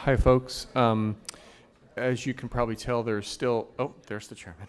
Hi, folks. As you can probably tell, there's still, oh, there's the chairman.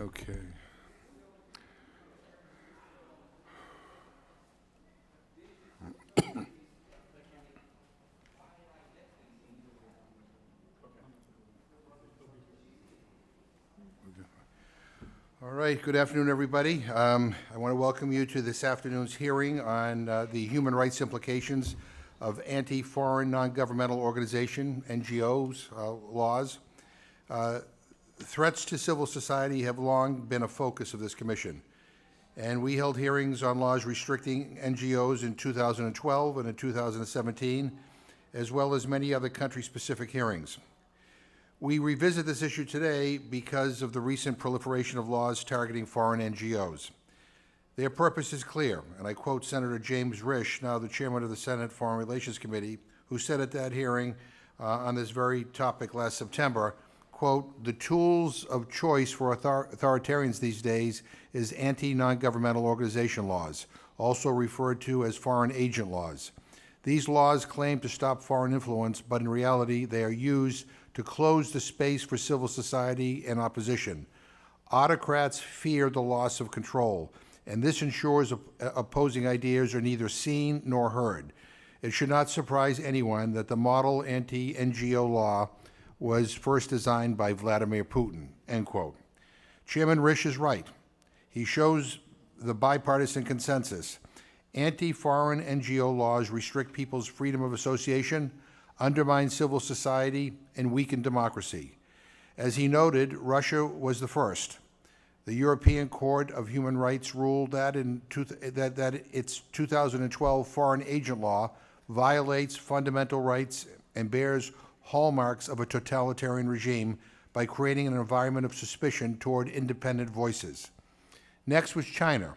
Okay. All right, good afternoon, everybody. I want to welcome you to this afternoon's hearing on the human rights implications of anti-foreign non-governmental organization, NGOs, laws. Threats to civil society have long been a focus of this commission, and we held hearings on laws restricting NGOs in 2012 and in 2017, as well as many other country-specific hearings. We revisit this issue today because of the recent proliferation of laws targeting foreign NGOs. Their purpose is clear, and I quote Senator James Risch, now the chairman of the Senate Foreign Relations Committee, who said at that hearing on this very topic last September, quote, "The tools of choice for authoritarians these days is anti-non-governmental organization laws, also referred to as foreign agent laws. These laws claim to stop foreign influence, but in reality they are used to close the space for civil society and opposition. Autocrats fear the loss of control, and this ensures opposing ideas are neither seen nor heard. It should not surprise anyone that the model anti-NGO law was first designed by Vladimir Putin," end quote. Chairman Risch is right. He shows the bipartisan consensus. Anti-foreign NGO laws restrict people's freedom of association, undermine civil society, and weaken democracy. As he noted, Russia was the first. The European Court of Human Rights ruled that that its 2012 foreign agent law violates fundamental rights and bears hallmarks of a totalitarian regime by creating an environment of suspicion toward independent voices. Next was China.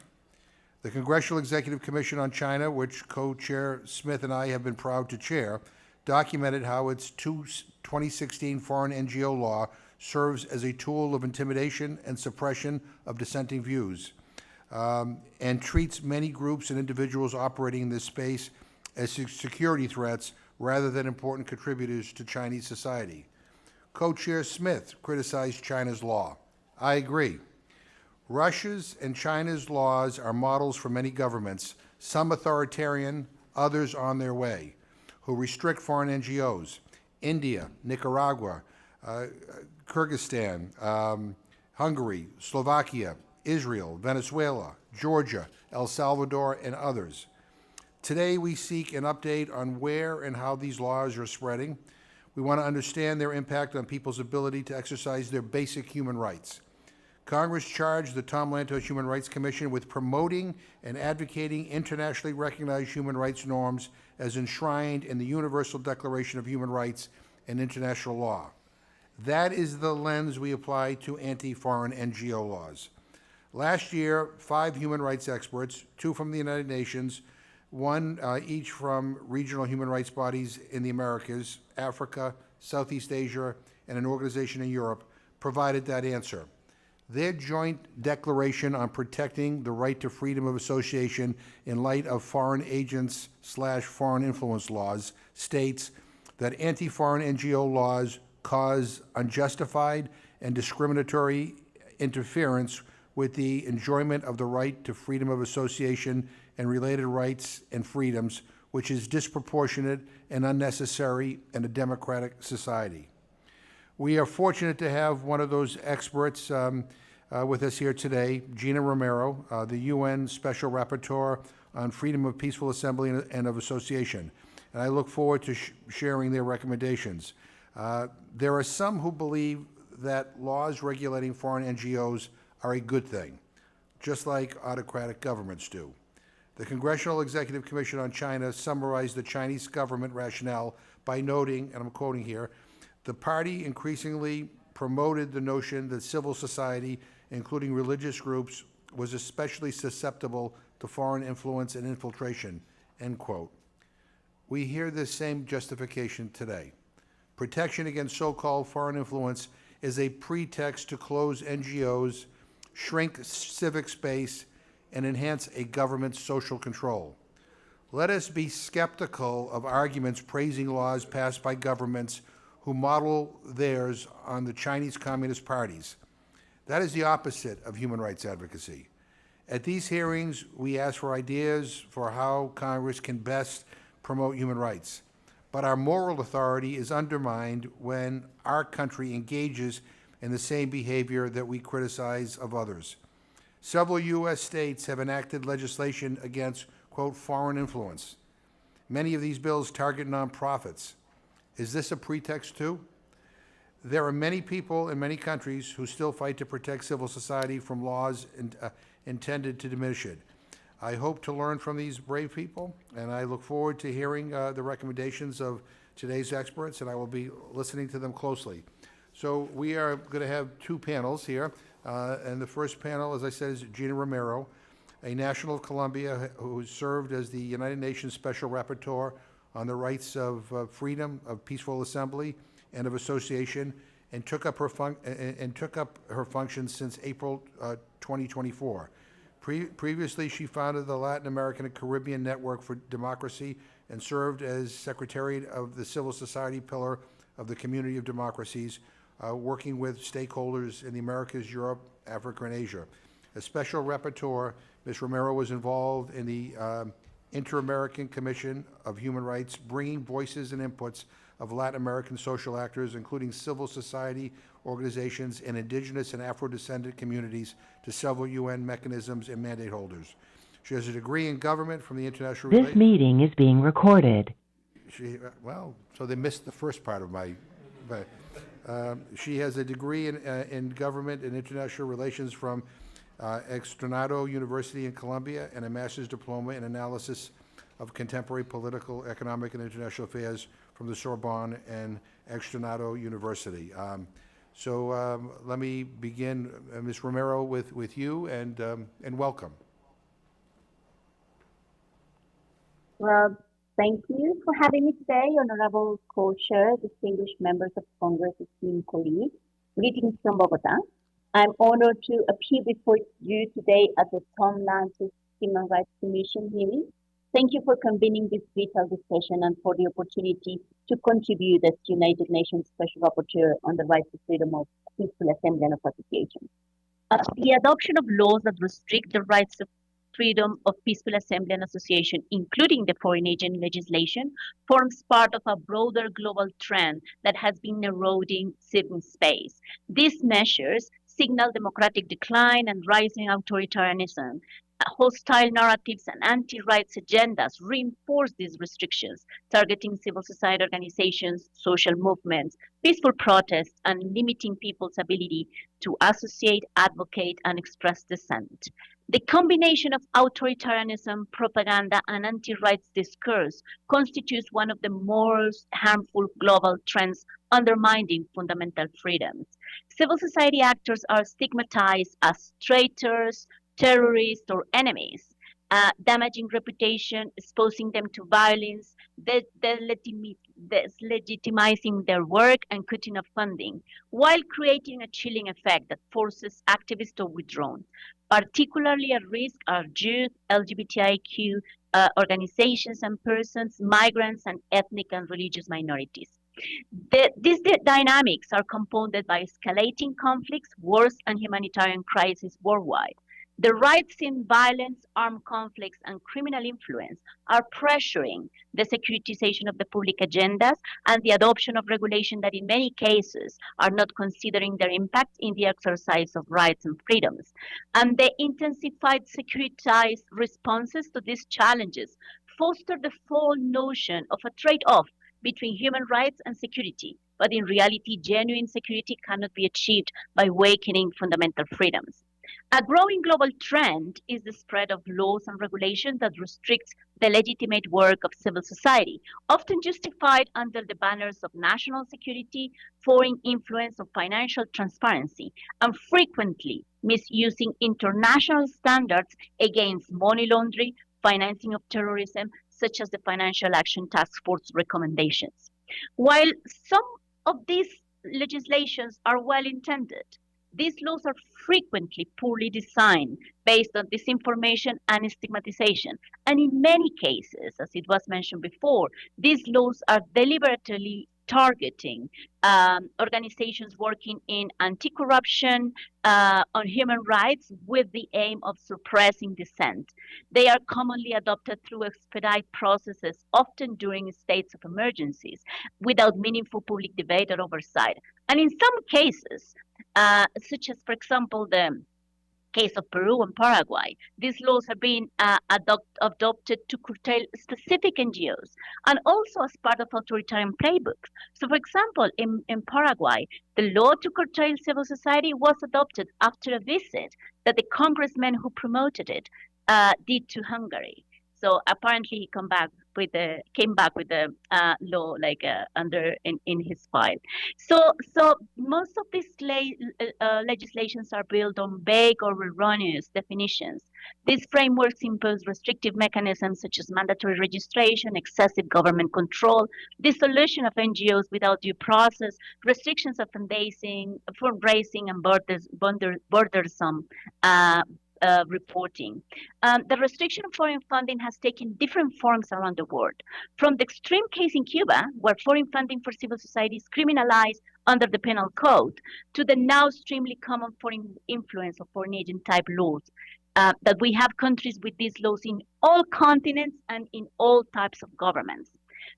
The Congressional Executive Commission on China, which co-chair Smith and I have been proud to chair, documented how its 2016 foreign NGO law serves as a tool of intimidation and suppression of dissenting views, and treats many groups and individuals operating in this space as security threats rather than important contributors to Chinese society. Co-chair Smith criticized China's law. I agree. Russia's and China's laws are models for many governments, some authoritarian, others on their way, who restrict foreign NGOs. India, Nicaragua, Kyrgyzstan, Hungary, Slovakia, Israel, Venezuela, Georgia, El Salvador, and others. Today, we seek an update on where and how these laws are spreading. We want to understand their impact on people's ability to exercise their basic human rights. Congress charged the Tom Lantos Human Rights Commission with promoting and advocating internationally recognized human rights norms as enshrined in the Universal Declaration of Human Rights and international law. That is the lens we apply to anti-foreign NGO laws. Last year, 5 human rights experts, 2 from the United Nations, 1 each from regional human rights bodies in the Americas, Africa, Southeast Asia, and an organization in Europe, provided that answer. Their joint declaration on protecting the right to freedom of association in light of foreign agents/foreign influence laws states that anti-foreign NGO laws cause unjustified and discriminatory interference with the enjoyment of the right to freedom of association and related rights and freedoms which is disproportionate and unnecessary in a democratic society. We are fortunate to have one of those experts with us here today, Gina Romero, the UN Special Rapporteur on Freedom of Peaceful Assembly and of Association. And I look forward to sharing their recommendations. There are some who believe that laws regulating foreign NGOs are a good thing, just like autocratic governments do. The Congressional Executive Commission on China summarized the Chinese government rationale by noting, and I'm quoting here, the party increasingly promoted the notion that civil society, including religious groups, was especially susceptible to foreign influence and infiltration, end quote. We hear this same justification today. Protection against so-called foreign influence is a pretext to close NGOs, shrink civic space, and enhance a government's social control. Let us be skeptical of arguments praising laws passed by governments who model theirs on the Chinese Communist parties. That is the opposite of human rights advocacy. At these hearings, we ask for ideas for how Congress can best promote human rights. But our moral authority is undermined when our country engages in the same behavior that we criticize of others. Several U.S. states have enacted legislation against, quote, foreign influence. Many of these bills target nonprofits. Is this a pretext too? There are many people in many countries who still fight to protect civil society from laws intended to diminish it. I hope to learn from these brave people, and I look forward to hearing the recommendations of today's experts, and I will be listening to them closely. So we are going to have two panels here, and the first panel, as I said, is Gina Romero, a national of Colombia who served as the United Nations Special Rapporteur on the rights of freedom of peaceful assembly and of association, and took up her functions since April 2024. Previously, she founded the Latin American and Caribbean Network for Democracy and served as Secretary of the Civil Society Pillar of the Community of Democracies, working with stakeholders in the Americas, Europe, Africa, and Asia. As Special Rapporteur, Ms. Romero was involved in the Inter-American Commission of Human Rights, bringing voices and inputs of Latin American social actors, including civil society organizations and indigenous and Afro-descendant communities, to several UN mechanisms and mandate holders. She has a degree in government from the International This meeting is being recorded. Well, so they missed the first part of my, but she has a degree in government and international relations from Externado University in Colombia and a master's diploma in analysis of contemporary political, economic, and international affairs from the Sorbonne and Externado University. Let me begin, Ms. Romero, with you, and welcome. Well, thank you for having me today, Honorable Co-Chair, distinguished members of Congress, esteemed colleagues. Greetings from Bogota. I'm honored to appear before you today at the Tom Lance's Human Rights Commission hearing. Thank you for convening this vital discussion and for the opportunity to contribute as United Nations Special Rapporteur on the rights of freedom of peaceful assembly and of association. The adoption of laws that restrict the rights of freedom of peaceful assembly and association, including the foreign agent legislation, forms part of a broader global trend that has been eroding civil space. These measures signal democratic decline and rising authoritarianism. Hostile narratives and anti-rights agendas reinforce these restrictions, targeting civil society organizations, social movements, peaceful protests, and limiting people's ability to associate, advocate, and express dissent. The combination of authoritarianism, propaganda, and anti-rights discourse constitutes one of the most harmful global trends undermining fundamental freedoms. Civil society actors are stigmatized as traitors, terrorists, or enemies, damaging reputation, exposing them to violence, delegitimizing their work, and cutting off funding, while creating a chilling effect that forces activists to withdraw. Particularly at risk are youth, LGBTIQ organizations and persons, migrants, and ethnic and religious minorities. These dynamics are compounded by escalating conflicts, wars, and humanitarian crises worldwide. The rising violence, armed conflicts, and criminal influence are pressuring the securitization of the public agendas and the adoption of regulation that in many cases are not considering their impact in the exercise of rights and freedoms. And the intensified securitized responses to these challenges foster the false notion of a trade-off between human rights and security. But in reality, genuine security cannot be achieved by weakening fundamental freedoms. A growing global trend is the spread of laws and regulations that restricts the legitimate work of civil society, often justified under the banners of national security, foreign influence, or financial transparency, and frequently misusing international standards against money laundering, financing of terrorism, such as the Financial Action Task Force recommendations. While some of these legislations are well intended, these laws are frequently poorly designed based on disinformation and stigmatization. And in many cases, as it was mentioned before, these laws are deliberately targeting organizations working in anti-corruption, on human rights with the aim of suppressing dissent. They are commonly adopted through expedite processes, often during states of emergencies, without meaningful public debate or oversight. And in some cases, such as, for example, the case of Peru and Paraguay, these laws have been adopted to curtail specific NGOs and also as part of authoritarian playbooks. So, for example, in Paraguay, the law to curtail civil society was adopted after a visit that the congressman who promoted it did to Hungary. So apparently he came back with the law like under in his file. So most of these legislations are built on vague or erroneous definitions. These frameworks impose restrictive mechanisms such as mandatory registration, excessive government control, dissolution of NGOs without due process, restrictions of fundraising, and burdensome reporting. The restriction of foreign funding has taken different forms around the world, from the extreme case in Cuba, where foreign funding for civil society is criminalized under the penal code, to the now extremely common foreign influence or foreign agent type laws. That we have countries with these laws in all continents and in all types of governments.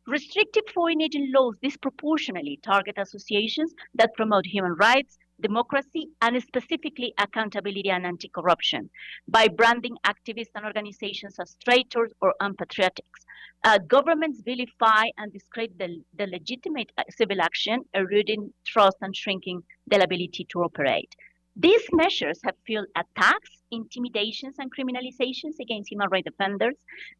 Restrictive foreign agent laws disproportionately target associations that promote human rights, democracy, and specifically accountability and anti-corruption by branding activists and organizations as traitors or unpatriotics. Governments vilify and discredit the legitimate civil action, eroding trust and shrinking their ability to operate. These measures have fueled attacks, intimidations, and criminalizations against human rights defenders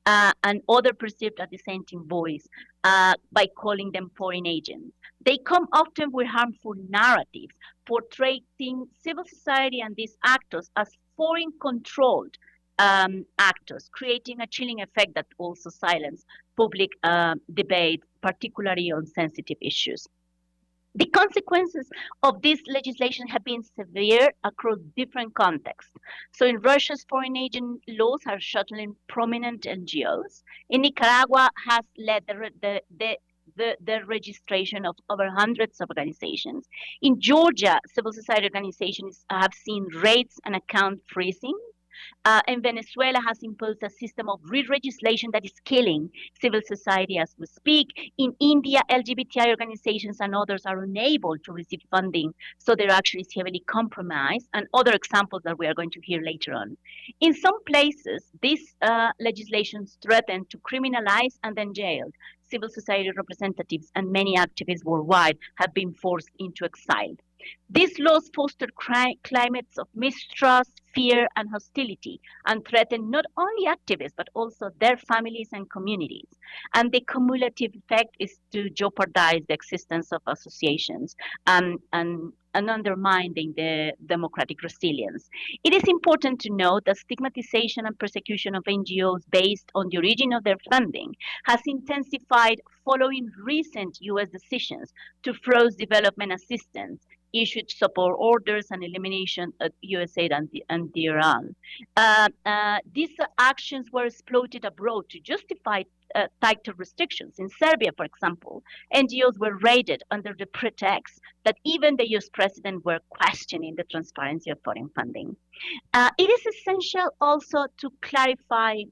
and other perceived as dissenting voice by calling them foreign agents. They come often with harmful narratives, portraying civil society and these actors as foreign-controlled actors, creating a chilling effect that also silences public debate, particularly on sensitive issues. The consequences of this legislation have been severe across different contexts. So in Russia's foreign agent laws are shuttling prominent NGOs. In Nicaragua has led the registration of over hundreds of organizations. In Georgia, civil society organizations have seen raids and account freezing. And Venezuela has imposed a system of re-registration that is killing civil society as we speak. In India, LGBTI organizations and others are unable to receive funding, so their action is heavily compromised, and other examples that we are going to hear later on. In some places, these legislations threaten to criminalize and then jail civil society representatives, and many activists worldwide have been forced into exile. These laws foster climates of mistrust, fear, and hostility, and threaten not only activists, but also their families and communities. And the cumulative effect is to jeopardize the existence of associations and undermining the democratic resilience. It is important to note that stigmatization and persecution of NGOs based on the origin of their funding has intensified following recent U.S. decisions to freeze development assistance, issued support orders, and elimination of USAID and Iran. These actions were exploited abroad to justify tighter restrictions. In Serbia, for example, NGOs were raided under the pretext that even the US president were questioning the transparency of foreign funding. It is essential also to clarify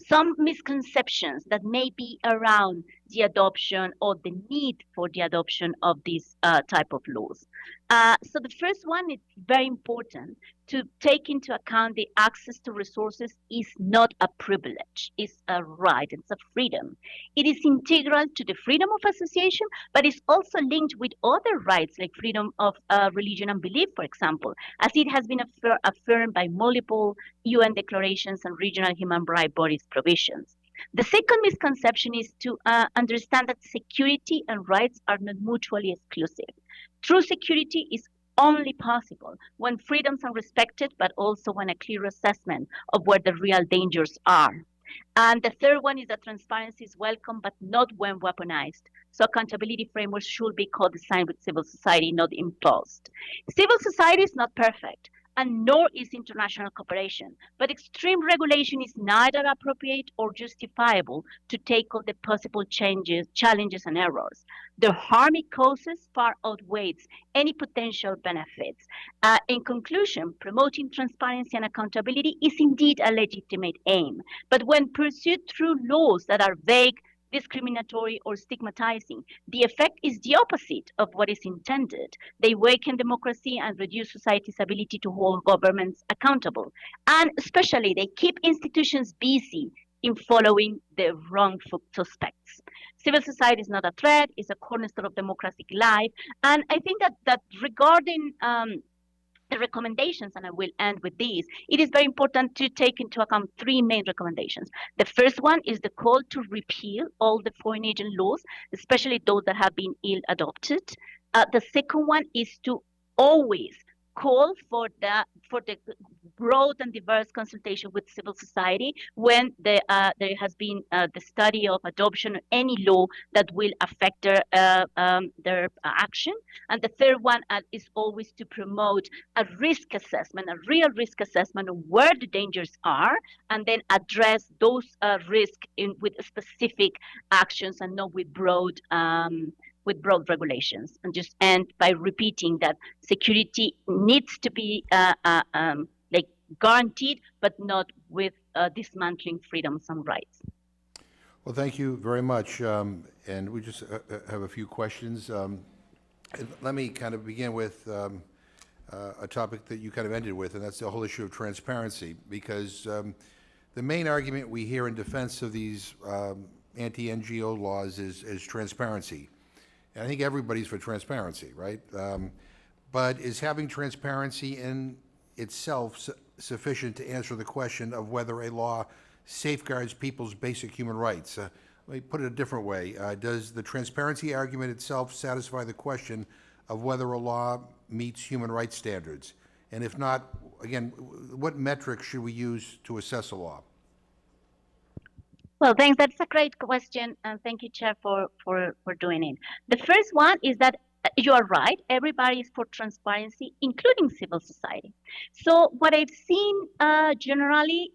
some misconceptions that may be around the adoption or the need for the adoption of these type of laws. So the first one, it's very important to take into account the access to resources is not a privilege, it's a right, it's a freedom. It is integral to the freedom of association, but it's also linked with other rights like freedom of religion and belief, for example, as it has been affirmed by multiple UN declarations and regional human rights bodies provisions. The second misconception is to understand that security and rights are not mutually exclusive. True security is only possible when freedoms are respected, but also when a clear assessment of where the real dangers are. And the third one is that transparency is welcome, but not when weaponized. So accountability frameworks should be co-designed with civil society, not imposed. Civil society is not perfect, and nor is international cooperation. But extreme regulation is neither appropriate or justifiable to tackle the possible challenges, and errors. The harm it causes far outweighs any potential benefits. In conclusion, promoting transparency and accountability is indeed a legitimate aim, but when pursued through laws that are vague, discriminatory, or stigmatizing, the effect is the opposite of what is intended. They weaken democracy and reduce society's ability to hold governments accountable. And especially, they keep institutions busy in following the wrong suspects. Civil society is not a threat, it's a cornerstone of democratic life. And I think that regarding the recommendations, and I will end with these, it is very important to take into account three main recommendations. The first one is the call to repeal all the foreign agent laws, especially those that have been ill adopted. The second one is to always call for the broad and diverse consultation with civil society when there has been the study of adoption of any law that will affect their action. And the third one is always to promote a risk assessment, a real risk assessment of where the dangers are, and then address those risks with specific actions and not with broad regulations. And just end by repeating that security needs to be guaranteed, but not with dismantling freedoms and rights. Well, thank you very much. And we just have a few questions. Let me kind of begin with a topic that you kind of ended with, and that's the whole issue of transparency, because the main argument we hear in defense of these anti-NGO laws is transparency. And I think everybody's for transparency, right? But is having transparency in itself sufficient to answer the question of whether a law safeguards people's basic human rights? Let me put it a different way. Does the transparency argument itself satisfy the question of whether a law meets human rights standards? And if not, again, what metrics should we use to assess a law? Well, thanks. That's a great question, and thank you, Chair, for doing it. The first one is that you are right. Everybody is for transparency, including civil society. So what I've seen generally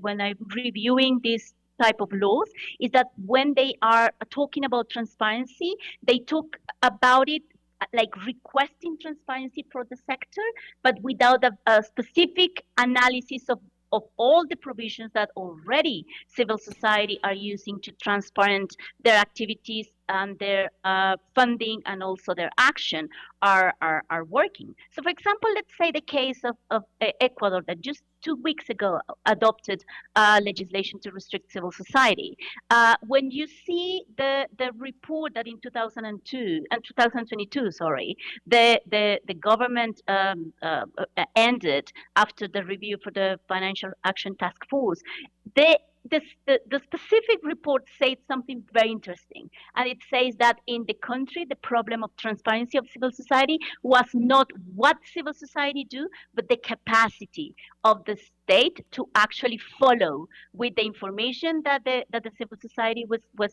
when I'm reviewing this type of laws is that when they are talking about transparency, they talk about it like requesting transparency for the sector, but without a specific analysis of all the provisions that already civil society are using to transparent their activities and their funding and also their action are working. So for example, let's say the case of Ecuador that just 2 weeks ago adopted legislation to restrict civil society. When you see the report that in 2022, the government ended after the review for the Financial Action Task Force, the specific report says something very interesting, and it says that in the country, the problem of transparency of civil society was not what civil society do, but the capacity of the state to actually follow with the information that the civil society was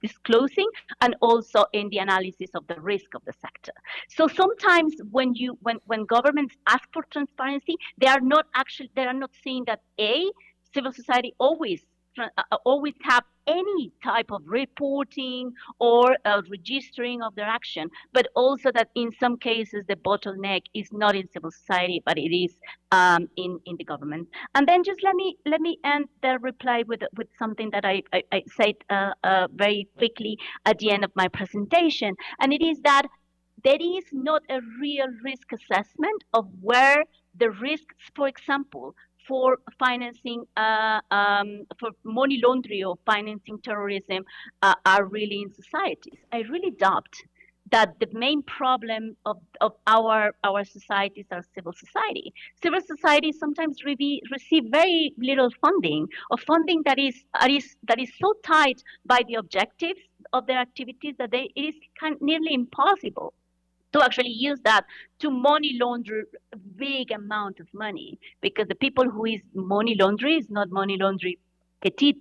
disclosing, and also in the analysis of the risk of the sector. So sometimes when governments ask for transparency, they are not saying that civil society always always have any type of reporting or registering of their action, but also that in some cases the bottleneck is not in civil society, but it is in the government. And then just let me end the reply with something that I said very quickly at the end of my presentation, and it is that there is not a real risk assessment of where the risks, for example, for financing, for money laundering or financing terrorism are really in societies. I really doubt that the main problem of our societies are civil society. Civil society sometimes receive very little funding, or funding that is so tight by the objectives of their activities that it is nearly impossible to actually use that to money launder a big amount of money, because the people who is money laundering is not money laundering petite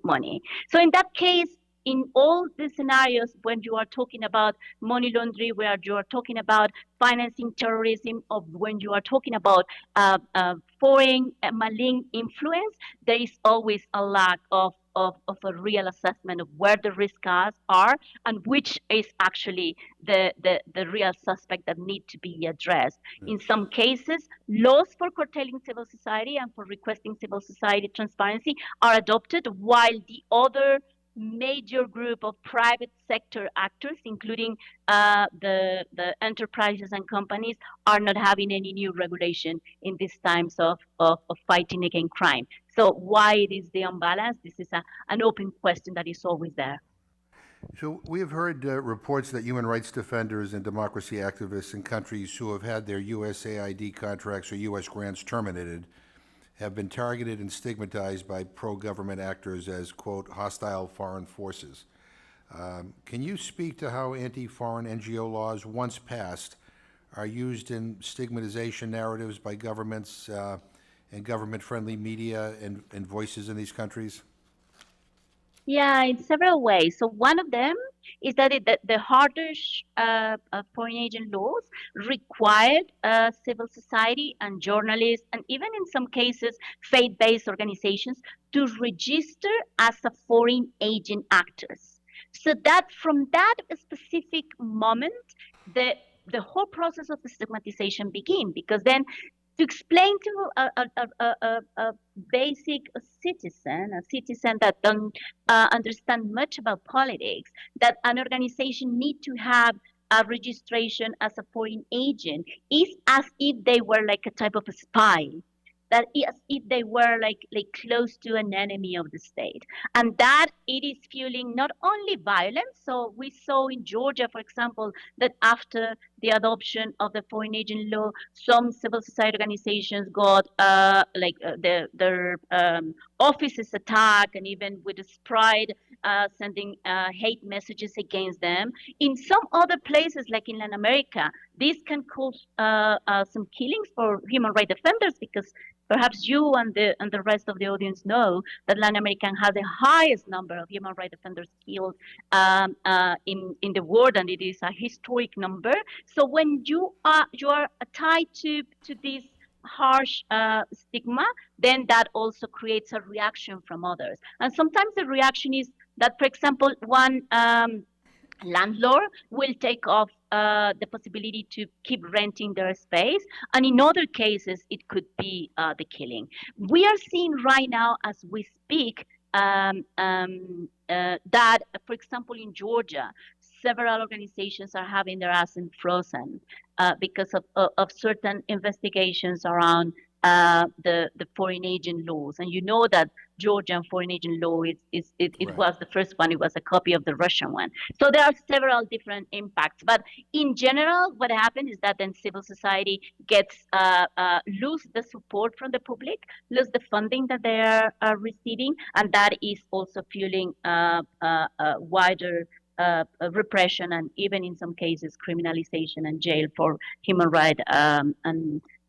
money. So in that case, in all the scenarios when you are talking about money laundering, where you are talking about financing terrorism, or when you are talking about foreign malign influence, there is always a lack of a real assessment of where the risks are and which is actually the real suspect that need to be addressed. In some cases, laws for curtailing civil society and for requesting civil society transparency are adopted, while the other major group of private sector actors, including the enterprises and companies, are not having any new regulation in these times of fighting against crime. So why it is the imbalance? This is an open question that is always there. So we have heard reports that human rights defenders and democracy activists in countries who have had their USAID contracts or U.S. grants terminated have been targeted and stigmatized by pro-government actors as, quote, hostile foreign forces. Can you speak to how anti-foreign NGO laws, once passed, are used in stigmatization narratives by governments and government-friendly media and voices in these countries? Yeah, in several ways. So one of them is that the harder foreign agent laws required civil society and journalists, and even in some cases faith-based organizations, to register as a foreign agent actors. So that from that specific moment, the whole process of the stigmatization begin, because then to explain to a basic citizen, a citizen that don't understand much about politics, that an organization need to have a registration as a foreign agent is as if they were like a type of a spy, that is if they were like close to an enemy of the state, and that it is fueling not only violence. So we saw in Georgia, for example, that after the adoption of the foreign agent law, some civil society organizations got their offices attacked, and even with the Sprite sending hate messages against them. In some other places, like in Latin America, this can cause some killings for human rights defenders, because perhaps you and the rest of the audience know that Latin America has the highest number of human rights defenders killed in the world, and it is a historic number. So when you are tied to this harsh stigma, then that also creates a reaction from others. And sometimes the reaction is that, for example, one landlord will take off the possibility to keep renting their space, and in other cases it could be the killing. We are seeing right now as we speak that, for example, in Georgia, several organizations are having their assets frozen because of certain investigations around the foreign agent laws. And you know that Georgian foreign agent law, it Right. was the first one, it was a copy of the Russian one. So there are several different impacts. But in general, what happens is that then civil society gets lose the support from the public, lose the funding that they are receiving, and that is also fueling wider repression, and even in some cases criminalization and jail for human rights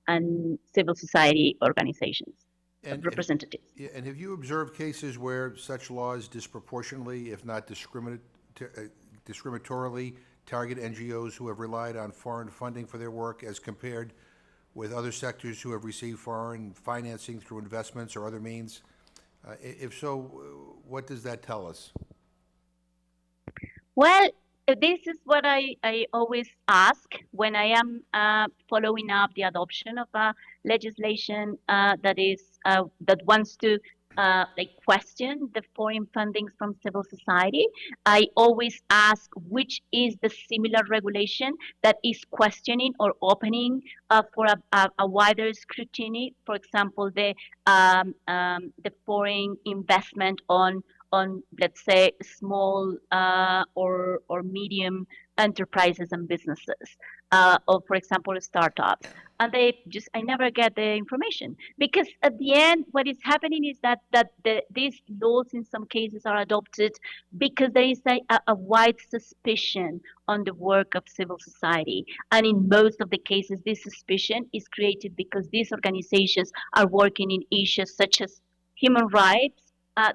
and civil society organizations, And representatives. yeah, and have you observed cases where such laws disproportionately, if not discriminatorily, target NGOs who have relied on foreign funding for their work as compared with other sectors who have received foreign financing through investments or other means? If so, what does that tell us? Well, this is what I always ask when I am following up the adoption of legislation that wants to like question the foreign fundings from civil society. I always ask which is the similar regulation that is questioning or opening for a wider scrutiny. For example, the foreign investment on, let's say, small or medium enterprises and businesses, or for example startups. And I never get the information, because at the end what is happening is that these laws in some cases are adopted because there is a wide suspicion on the work of civil society, and in most of the cases this suspicion is created because these organizations are working in issues such as human rights,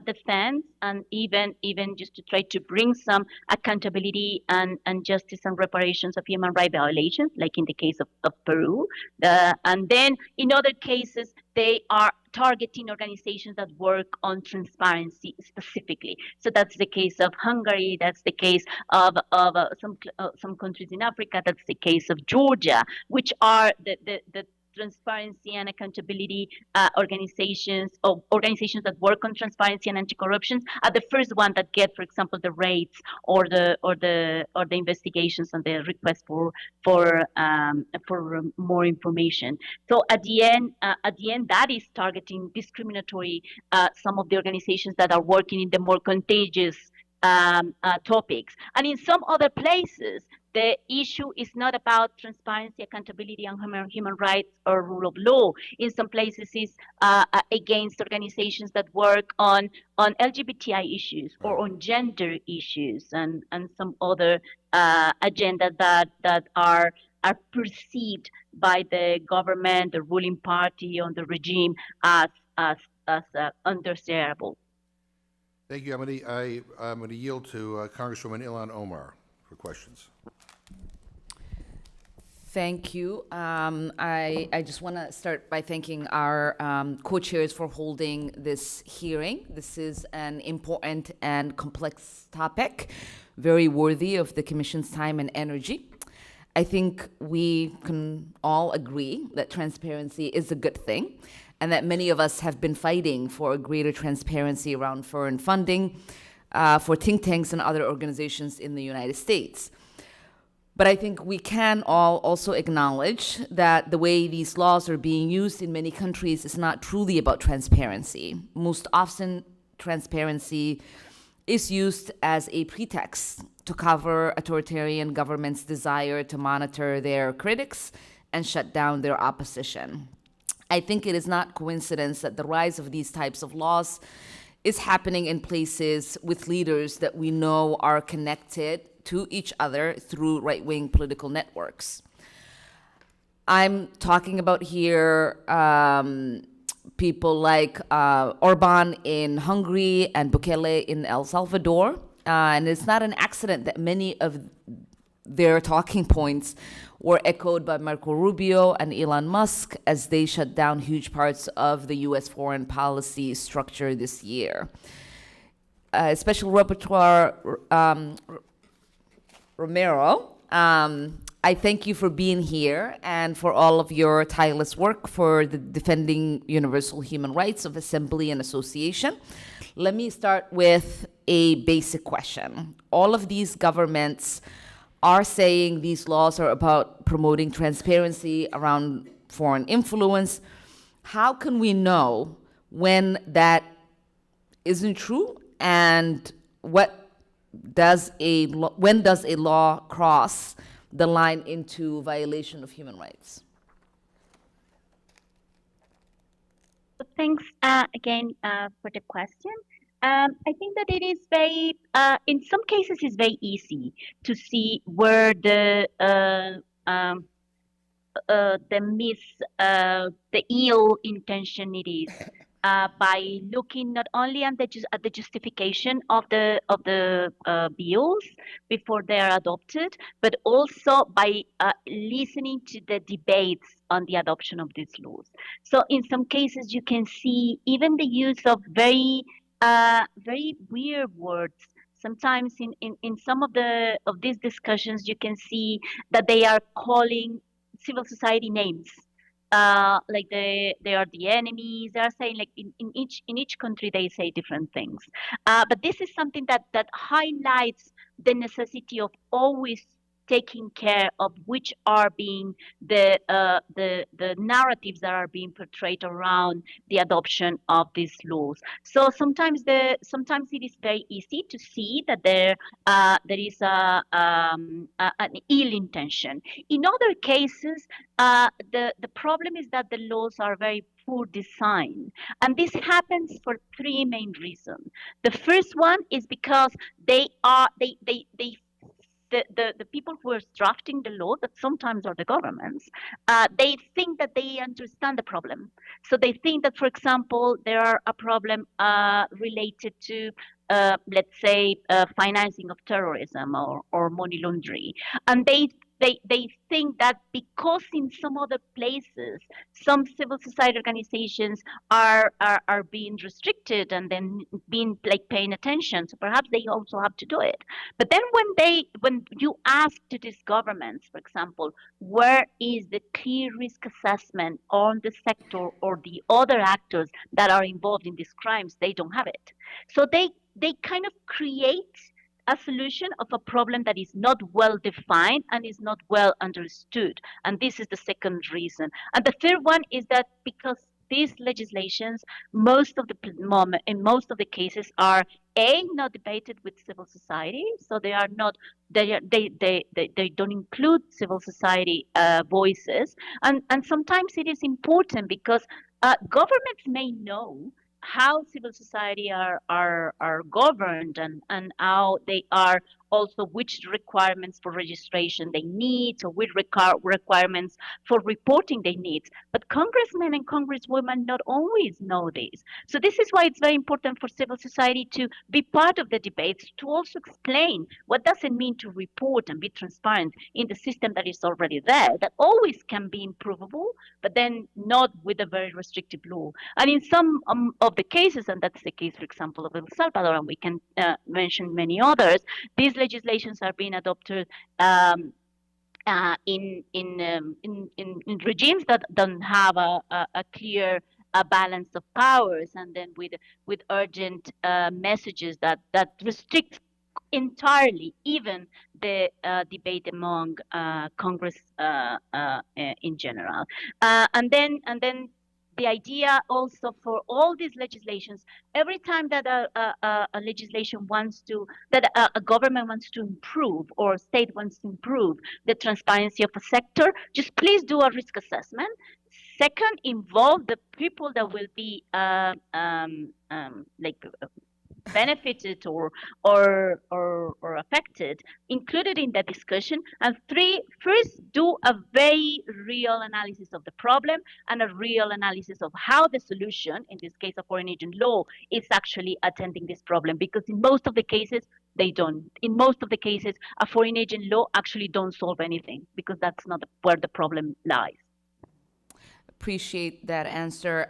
defense, and even just to try to bring some accountability and justice and reparations of human rights violations, like in the case of Peru. And then in other cases, they are targeting organizations that work on transparency specifically. So that's the case of Hungary. That's the case of some countries in Africa. That's the case of Georgia, which are the transparency and accountability organizations, or organizations that work on transparency and anti-corruption, are the first one that get, for example, the rates or the investigations and the request for more information. So at the end, that is targeting discriminatory some of the organizations that are working in the more contagious topics. And in some other places, the issue is not about transparency, accountability, and human rights or rule of law. In some places, it's against organizations that work on LGBTI issues or on gender issues and some other agendas that are perceived by the government, the ruling party, or the regime as undesirable. Thank you. I'm going to yield to Congresswoman Ilhan Omar for questions. Thank you. I just want to start by thanking our co-chairs for holding this hearing. This is an important and complex topic, very worthy of the Commission's time and energy. I think we can all agree that transparency is a good thing, and that many of us have been fighting for a greater transparency around foreign funding for think tanks and other organizations in the United States. But I think we can all also acknowledge that the way these laws are being used in many countries is not truly about transparency. Most often, transparency is used as a pretext to cover authoritarian governments' desire to monitor their critics and shut down their opposition. I think it is not coincidence that the rise of these types of laws is happening in places with leaders that we know are connected to each other through right-wing political networks. I'm talking about here people like Orban in Hungary and Bukele in El Salvador. And it's not an accident that many of their talking points were echoed by Marco Rubio and Elon Musk as they shut down huge parts of the U.S. foreign policy structure this year. Special Rapporteur Romero, I thank you for being here and for all of your tireless work for the defending universal human rights of assembly and association. Let me start with a basic question. All of these governments are saying these laws are about promoting transparency around foreign influence. How can we know when that isn't true, and when does a law cross the line into violation of human rights? Thanks again for the question. I think that it is very, in some cases, it's very easy to see where the ill intention it is. by looking not only at the justification of the bills before they are adopted, but also by listening to the debates on the adoption of these laws. So in some cases, you can see even the use of very weird words. Sometimes in some of these discussions, you can see that they are calling civil society names. Like they are the enemies. They are saying like in each country they say different things. But this is something that highlights the necessity of always taking care of which are being the narratives that are being portrayed around the adoption of these laws. So sometimes it is very easy to see that there is an ill intention. In other cases, the problem is that the laws are very poor design, and this happens for three main reasons. The first one is because the people who are drafting the law, that sometimes are the governments, they think that they understand the problem. So they think that, for example, there are a problem related to, let's say, financing of terrorism or money laundering, and they think that because in some other places some civil society organizations are being restricted and then being like paying attention, so perhaps they also have to do it. But then when you ask to these governments, for example, where is the clear risk assessment on the sector or the other actors that are involved in these crimes, they don't have it. So they kind of create a solution of a problem that is not well defined and is not well understood. And this is the second reason. And the third one is that because these legislations, in most of the cases, are not debated with civil society, so they are not they don't include civil society voices, and sometimes it is important because governments may know how civil society are governed and how they are also which requirements for registration they need or which requirements for reporting they need. But congressmen and congresswomen not always know this. So this is why it's very important for civil society to be part of the debates, to also explain what does it mean to report and be transparent in the system that is already there, that always can be improvable, but then not with a very restrictive law. And in some of the cases, and that's the case, for example, of El Salvador, and we can mention many others, these legislations are being adopted in regimes that don't have a clear balance of powers, and then with urgent messages that restrict entirely even the debate among Congress in general. And then the idea also for all these legislations, every time that a legislation wants to, that a government wants to improve or a state wants to improve the transparency of a sector, just please do a risk assessment. Second, involve the people that will be like benefited or affected, included in the discussion. And three, first do a very real analysis of the problem and a real analysis of how the solution, in this case a foreign agent law, is actually attending this problem. Because in most of the cases, they don't. In most of the cases, a foreign agent law actually don't solve anything because that's not where the problem lies. Appreciate that answer.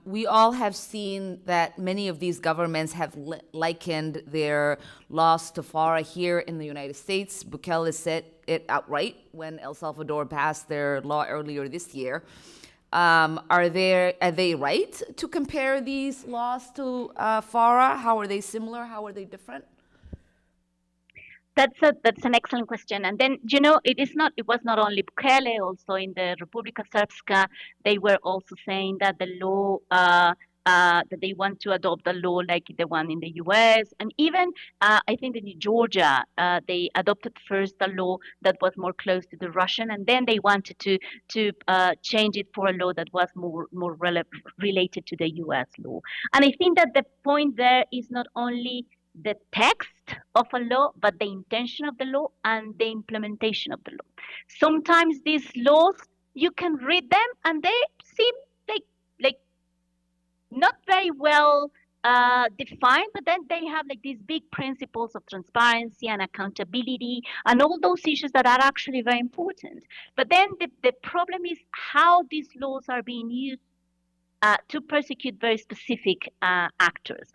We all have seen that many of these governments have likened their laws to FARA here in the United States. Bukele said it outright when El Salvador passed their law earlier this year. Are they right to compare these laws to FARA? How are they similar? How are they different? That's an excellent question. And then, it was not only Bukele, also in the Republika Srpska, they were also saying that the law, that they want to adopt a law like the one in the US. And even, I think in Georgia, they adopted first a law that was more close to the Russian, and then they wanted to change it for a law that was more related to the US law. And I think that the point there is not only the text of a law, but the intention of the law and the implementation of the law. Sometimes these laws, you can read them and they seem like not very well defined, but then they have like these big principles of transparency and accountability and all those issues that are actually very important. But then the problem is how these laws are being used to persecute very specific actors.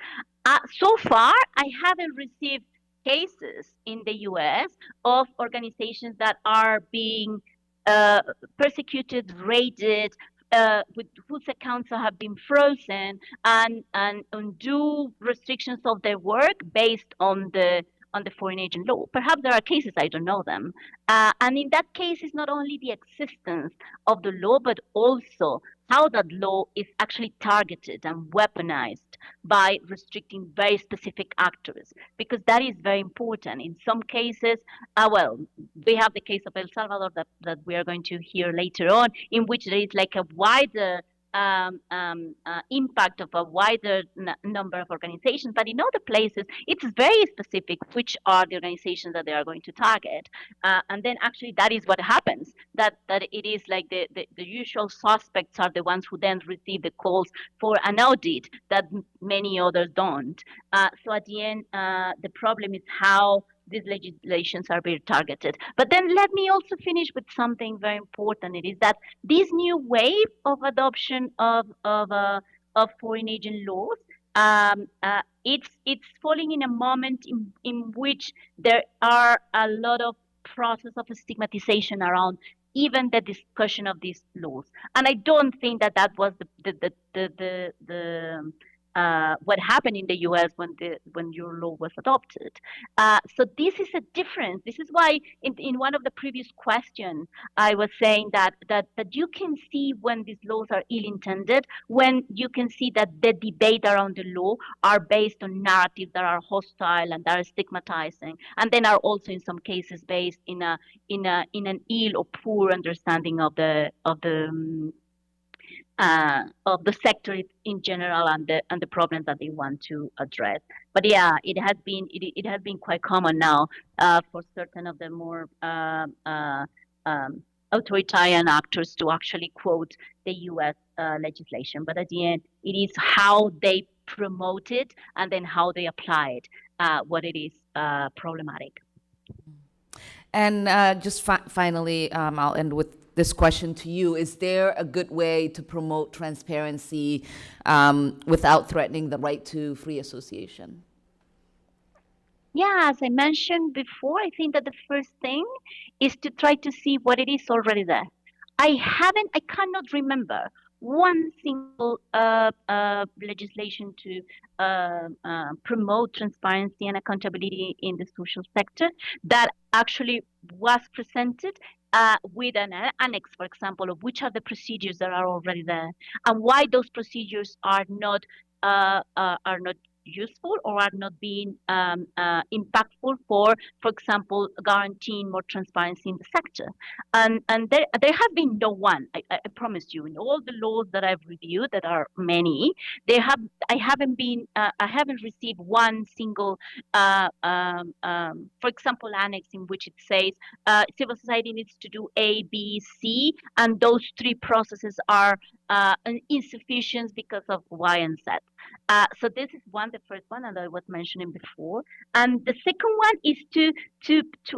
So far, I haven't received cases in the US of organizations that are being uh, persecuted, raided, with whose accounts have been frozen, and undue restrictions of their work based on the foreign agent law. Perhaps there are cases I don't know them, and in that case, it's not only the existence of the law, but also how that law is actually targeted and weaponized by restricting very specific actors, because that is very important. In some cases, well, we have the case of El Salvador that we are going to hear later on, in which there is like a wider impact of a wider number of organizations. But in other places, it's very specific which are the organizations that they are going to target. And then actually that is what happens, that it is like the usual suspects are the ones who then receive the calls for an audit that many others don't. So at the end, the problem is how these legislations are being targeted. But then let me also finish with something very important. It is that this new wave of adoption of foreign agent laws, it's falling in a moment in which there are a lot of process of stigmatization around even the discussion of these laws. And I don't think that that was the what happened in the U.S. when your law was adopted. So this is a difference. This is why in one of the previous questions I was saying that you can see when these laws are ill-intended, when you can see that the debate around the law are based on narratives that are hostile and that are stigmatizing, and then are also in some cases based in an ill or poor understanding of the sector in general and the problems that they want to address. But yeah, it has been quite common now for certain of the more authoritarian actors to actually quote the U.S. Legislation. But at the end, it is how they promote it and then how they apply it what it is problematic. And just finally, I'll end with this question to you. Is there a good way to promote transparency without threatening the right to free association? Yeah, as I mentioned before, I think that the first thing is to try to see what it is already there. I cannot remember one single legislation to promote transparency and accountability in the social sector that actually was presented with an annex, for example, of which are the procedures that are already there and why those procedures are not useful or are not being impactful for example, guaranteeing more transparency in the sector. And there have been no one. I promise you, in all the laws that I've reviewed, that are many, they have. I haven't received one single, for example, annex in which it says civil society needs to do A, B, C, and those three processes are insufficient because of Y and Z. So this is the first one, and I was mentioning before. And the second one is to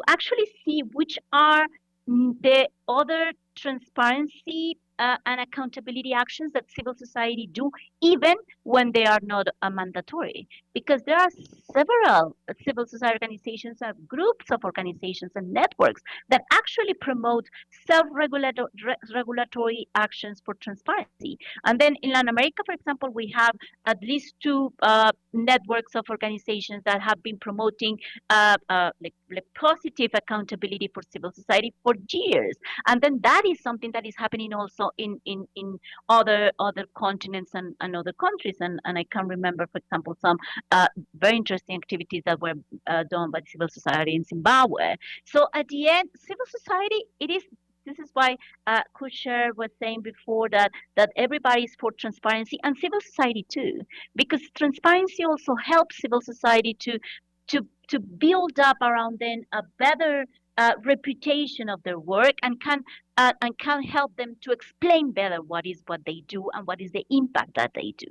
actually see which are the other transparency and accountability actions that civil society do, even when they are not mandatory. Because there are several civil society organizations, groups of organizations and networks that actually promote self-regulatory actions for transparency. And then in Latin America, for example, we have at least two networks of organizations that have been promoting like positive accountability for civil society for years. And then that is something that is happening also in other continents and other countries. And I can remember, for example, some very interesting activities that were done by civil society in Zimbabwe. So at the end, civil society, this is why Kusher was saying before that everybody is for transparency and civil society too, because transparency also helps civil society to build up around then a better reputation of their work and can help them to explain better what they do and what is the impact that they do.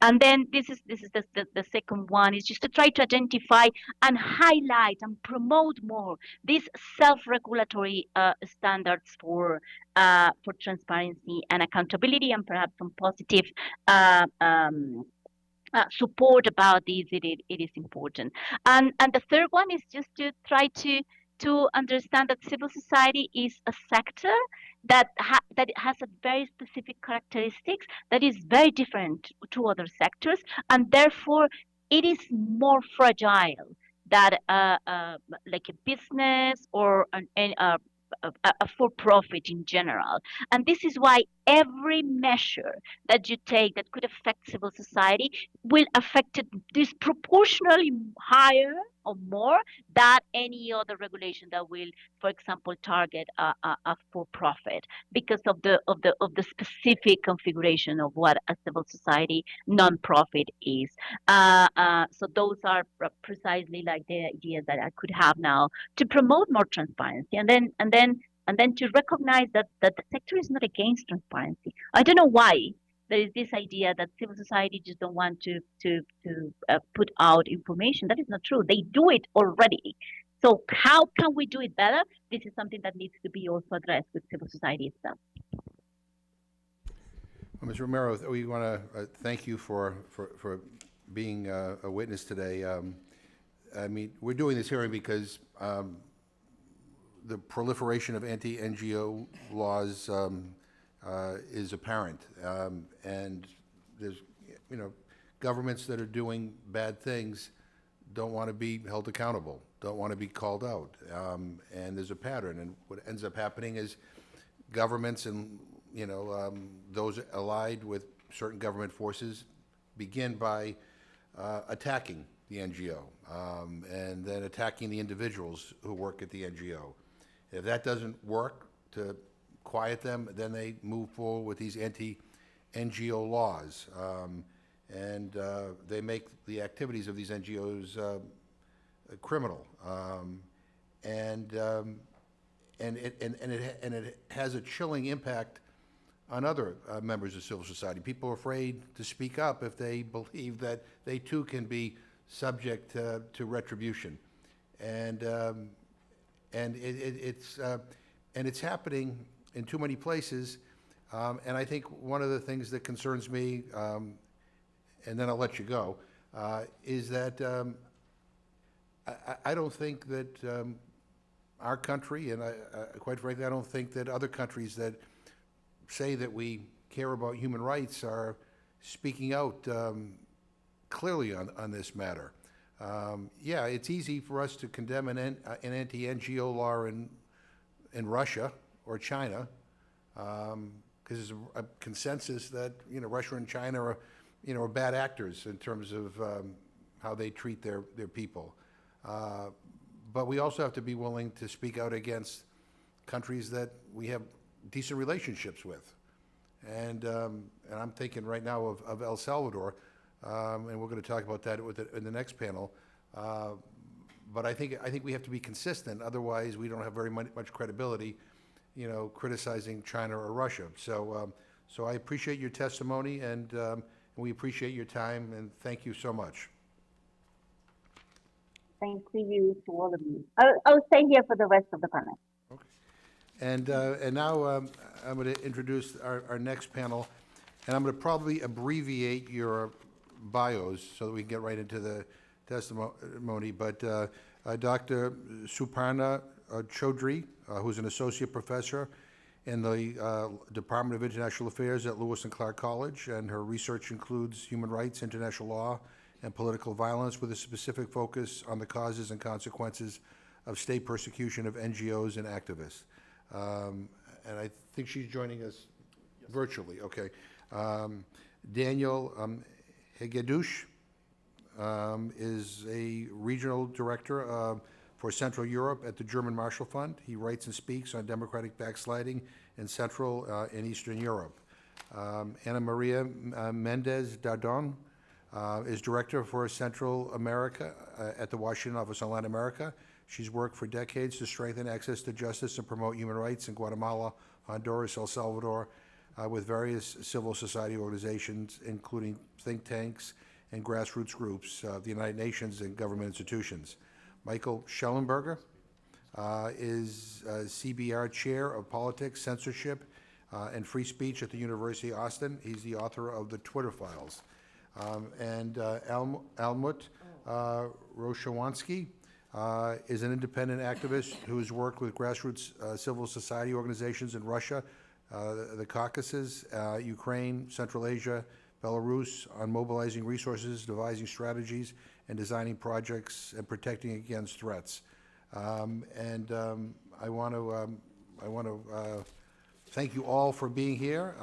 And then this is the second one is just to try to identify and highlight and promote more these self-regulatory standards for transparency and accountability, and perhaps some positive uh, um, support about this. It is important. And the third one is just to try to understand that civil society is a sector that has a very specific characteristics that is very different to other sectors, and therefore it is more fragile than like a business or a for-profit in general. And this is why every measure that you take that could affect civil society will affect it disproportionately higher or more than any other regulation that will, for example, target a for-profit, because of the specific configuration of what a civil society non-profit is. So those are precisely like the ideas that I could have now to promote more transparency, and then to recognize that the sector is not against transparency. I don't know why there is this idea that civil society just don't want to put out information. That is not true. They do it already. So how can we do it better? This is something that needs to be also addressed with civil society itself. Well, Ms. Romero, we want to thank you for being a witness today. I mean, we're doing this hearing because the proliferation of anti-NGO laws is apparent, and there's, governments that are doing bad things don't want to be held accountable, don't want to be called out, and there's a pattern. And what ends up happening is governments and those allied with certain government forces begin by attacking the NGO, and then attacking the individuals who work at the NGO. If that doesn't work to quiet them, then they move forward with these anti-NGO laws, and they make the activities of these NGOs criminal, and it has a chilling impact on other members of civil society. People are afraid to speak up if they believe that they too can be subject to retribution, and it's happening in too many places. And I think one of the things that concerns me, and then I'll let you go, is that I don't think that our country, and quite frankly, I don't think that other countries that say that we care about human rights are speaking out clearly on this matter. Yeah, it's easy for us to condemn an anti-NGO law in Russia or China, because there's a consensus that Russia and China are bad actors in terms of how they treat their people. But we also have to be willing to speak out against countries that we have decent relationships with, and I'm thinking right now of El Salvador, and we're going to talk about that in the next panel. But I think we have to be consistent. Otherwise, we don't have very much credibility, criticizing China or Russia. So I appreciate your testimony, and we appreciate your time, and thank you so much. Thank you to all of you. I'll stay here for the rest of the panel. Okay. And now I'm going to introduce our next panel, and I'm going to probably abbreviate your bios so that we can get right into the testimony. But Dr. Suparna Chaudhry, who's an associate professor in the Department of International Affairs at Lewis and Clark College, and her research includes human rights, international law, and political violence, with a specific focus on the causes and consequences of state persecution of NGOs and activists. And I think she's joining us virtually. Okay. Daniel Hegedus is a regional director for Central Europe at the German Marshall Fund. He writes and speaks on democratic backsliding in Central and Eastern Europe. Ana Maria Mendez Dardon is director for Central America at the Washington Office on Latin America. She's worked for decades to strengthen access to justice and promote human rights in Guatemala, Honduras, El Salvador, with various civil society organizations, including think tanks and grassroots groups, the United Nations, and government institutions. Michael Schellenberger is CBR Chair of Politics, Censorship, and Free Speech at the University of Austin. He's the author of the Twitter Files. Almut Roshawansky is an independent activist who has worked with grassroots civil society organizations in Russia, the Caucasus, Ukraine, Central Asia, Belarus, on mobilizing resources, devising strategies, and designing projects and protecting against threats. I want to thank you all for being here.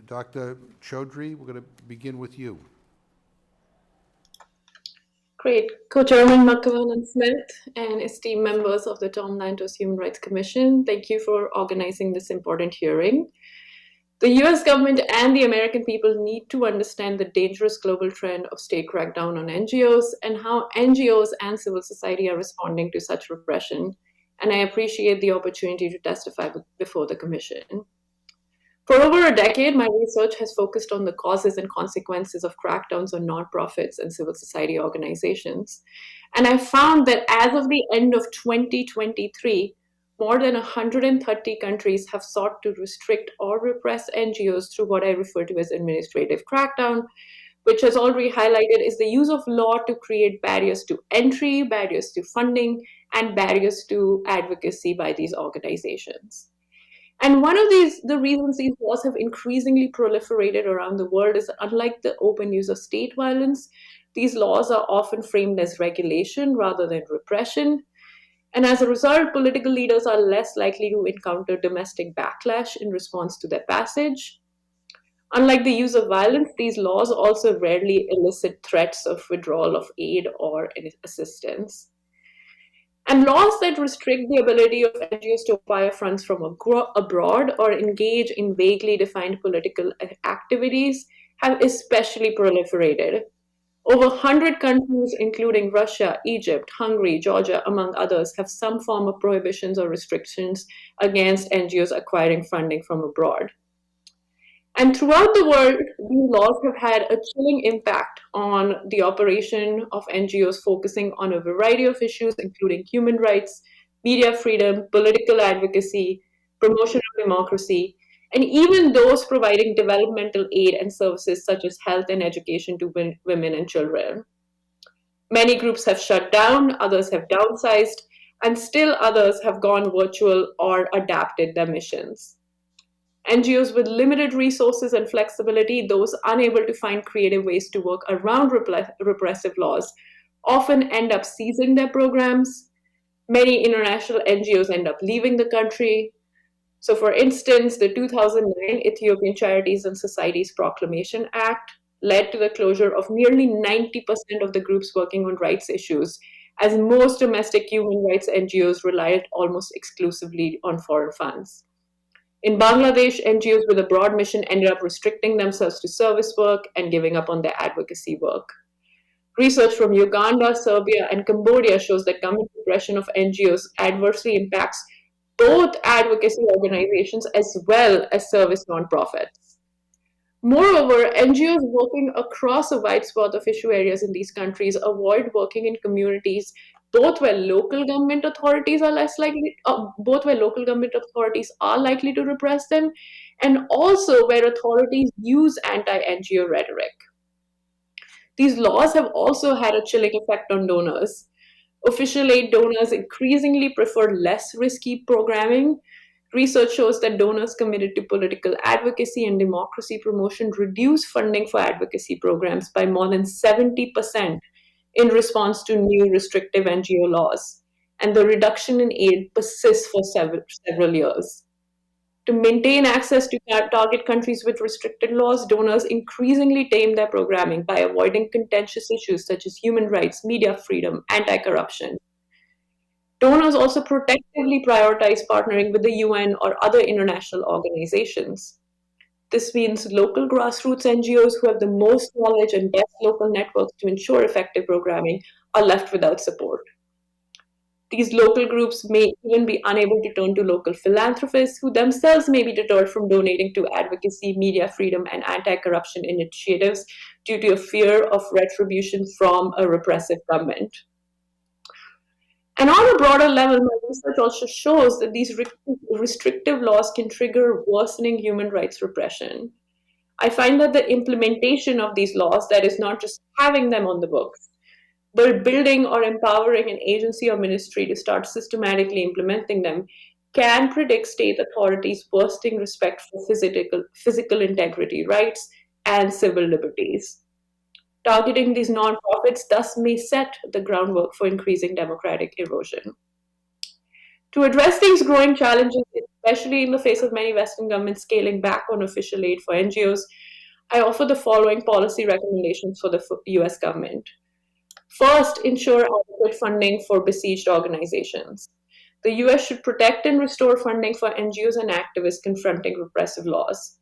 Dr. Chaudhry, we're going to begin with you. Great. Co-Chairman McGovern and Smith and esteemed members of the Tom Lantos Human Rights Commission, thank you for organizing this important hearing. The US government and the American people need to understand the dangerous global trend of state crackdown on NGOs and how NGOs and civil society are responding to such repression. And I appreciate the opportunity to testify before the Commission. For over a decade, my research has focused on the causes and consequences of crackdowns on nonprofits and civil society organizations. And I found that as of the end of 2023, more than 130 countries have sought to restrict or repress NGOs through what I refer to as administrative crackdown, which, as already highlighted, is the use of law to create barriers to entry, barriers to funding, and barriers to advocacy by these organizations. And one of the reasons these laws have increasingly proliferated around the world is that unlike the open use of state violence, these laws are often framed as regulation rather than repression. And as a result, political leaders are less likely to encounter domestic backlash in response to their passage. Unlike the use of violence, these laws also rarely elicit threats of withdrawal of aid or assistance. And laws that restrict the ability of NGOs to acquire funds from abroad or engage in vaguely defined political activities have especially proliferated. Over 100 countries, including Russia, Egypt, Hungary, Georgia, among others, have some form of prohibitions or restrictions against NGOs acquiring funding from abroad. And throughout the world, these laws have had a chilling impact on the operation of NGOs focusing on a variety of issues, including human rights, media freedom, political advocacy, promotion of democracy, and even those providing developmental aid and services such as health and education to women and children. Many groups have shut down, others have downsized, and still others have gone virtual or adapted their missions. NGOs with limited resources and flexibility, those unable to find creative ways to work around repressive laws, often end up ceasing their programs. Many international NGOs end up leaving the country. So for instance, the 2009 Ethiopian Charities and Societies Proclamation Act led to the closure of nearly 90% of the groups working on rights issues, as most domestic human rights NGOs relied almost exclusively on foreign funds. In Bangladesh, NGOs with a broad mission ended up restricting themselves to service work and giving up on their advocacy work. Research from Uganda, Serbia, and Cambodia shows that government repression of NGOs adversely impacts both advocacy organizations as well as service nonprofits. Moreover, NGOs working across a wide swath of issue areas in these countries avoid working in communities both where local government authorities are likely to repress them, and also where authorities use anti-NGO rhetoric. These laws have also had a chilling effect on donors. Official aid donors increasingly prefer less risky programming. Research shows that donors committed to political advocacy and democracy promotion reduce funding for advocacy programs by more than 70% in response to new restrictive NGO laws, and the reduction in aid persists for several years. To maintain access to target countries with restricted laws, donors increasingly tame their programming by avoiding contentious issues such as human rights, media freedom, anti-corruption. Donors also protectively prioritize partnering with the UN or other international organizations. This means local grassroots NGOs who have the most knowledge and best local networks to ensure effective programming are left without support. These local groups may even be unable to turn to local philanthropists who themselves may be deterred from donating to advocacy, media freedom, and anti-corruption initiatives due to a fear of retribution from a repressive government. And on a broader level, my research also shows that these restrictive laws can trigger worsening human rights repression. I find that the implementation of these laws, that is not just having them on the books, but building or empowering an agency or ministry to start systematically implementing them, can predict state authorities' worsening respect for physical integrity rights and civil liberties. Targeting these nonprofits thus may set the groundwork for increasing democratic erosion. To address these growing challenges, especially in the face of many Western governments scaling back on official aid for NGOs, I offer the following policy recommendations for the US government. First, ensure adequate funding for besieged organizations. The US should protect and restore funding for NGOs and activists confronting repressive laws.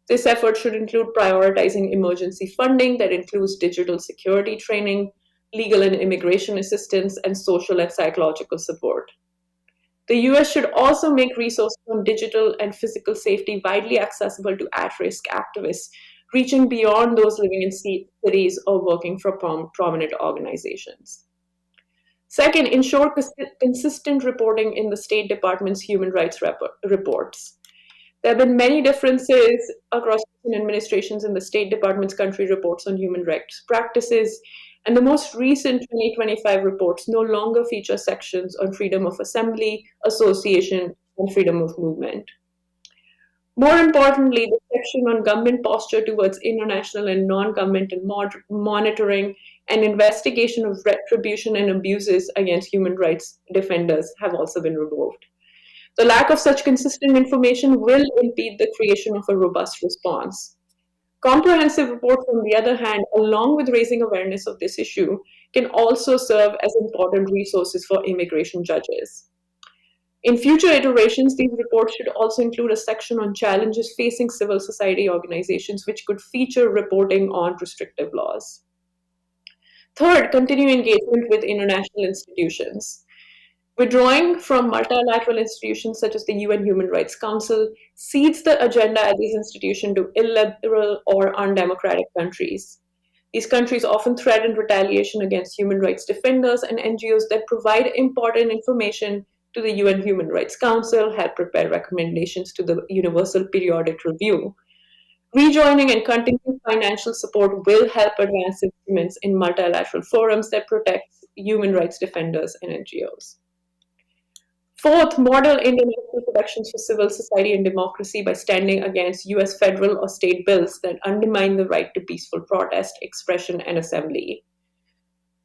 This effort should include prioritizing emergency funding that includes digital security training, legal and immigration assistance, and social and psychological support. The US should also make resources on digital and physical safety widely accessible to at-risk activists, reaching beyond those living in cities or working for prominent organizations. Second, ensure consistent reporting in the State Department's human rights reports. There have been many differences across administrations in the State Department's country reports on human rights practices, and the most recent 2025 reports no longer feature sections on freedom of assembly, association, and freedom of movement. More importantly, the section on government posture towards international and non-governmental monitoring and investigation of retribution and abuses against human rights defenders have also been removed. The lack of such consistent information will impede the creation of a robust response. Comprehensive reports, on the other hand, along with raising awareness of this issue, can also serve as important resources for immigration judges. In future iterations, these reports should also include a section on challenges facing civil society organizations, which could feature reporting on restrictive laws. Third, continue engagement with international institutions. Withdrawing from multilateral institutions such as the UN Human Rights Council cedes the agenda at these institutions to illiberal or undemocratic countries. These countries often threaten retaliation against human rights defenders and NGOs that provide important information to the UN Human Rights Council, help prepare recommendations to the Universal Periodic Review. Rejoining and continuing financial support will help advance instruments in multilateral forums that protect human rights defenders and NGOs. Fourth, model international protections for civil society and democracy by standing against US federal or state bills that undermine the right to peaceful protest, expression, and assembly.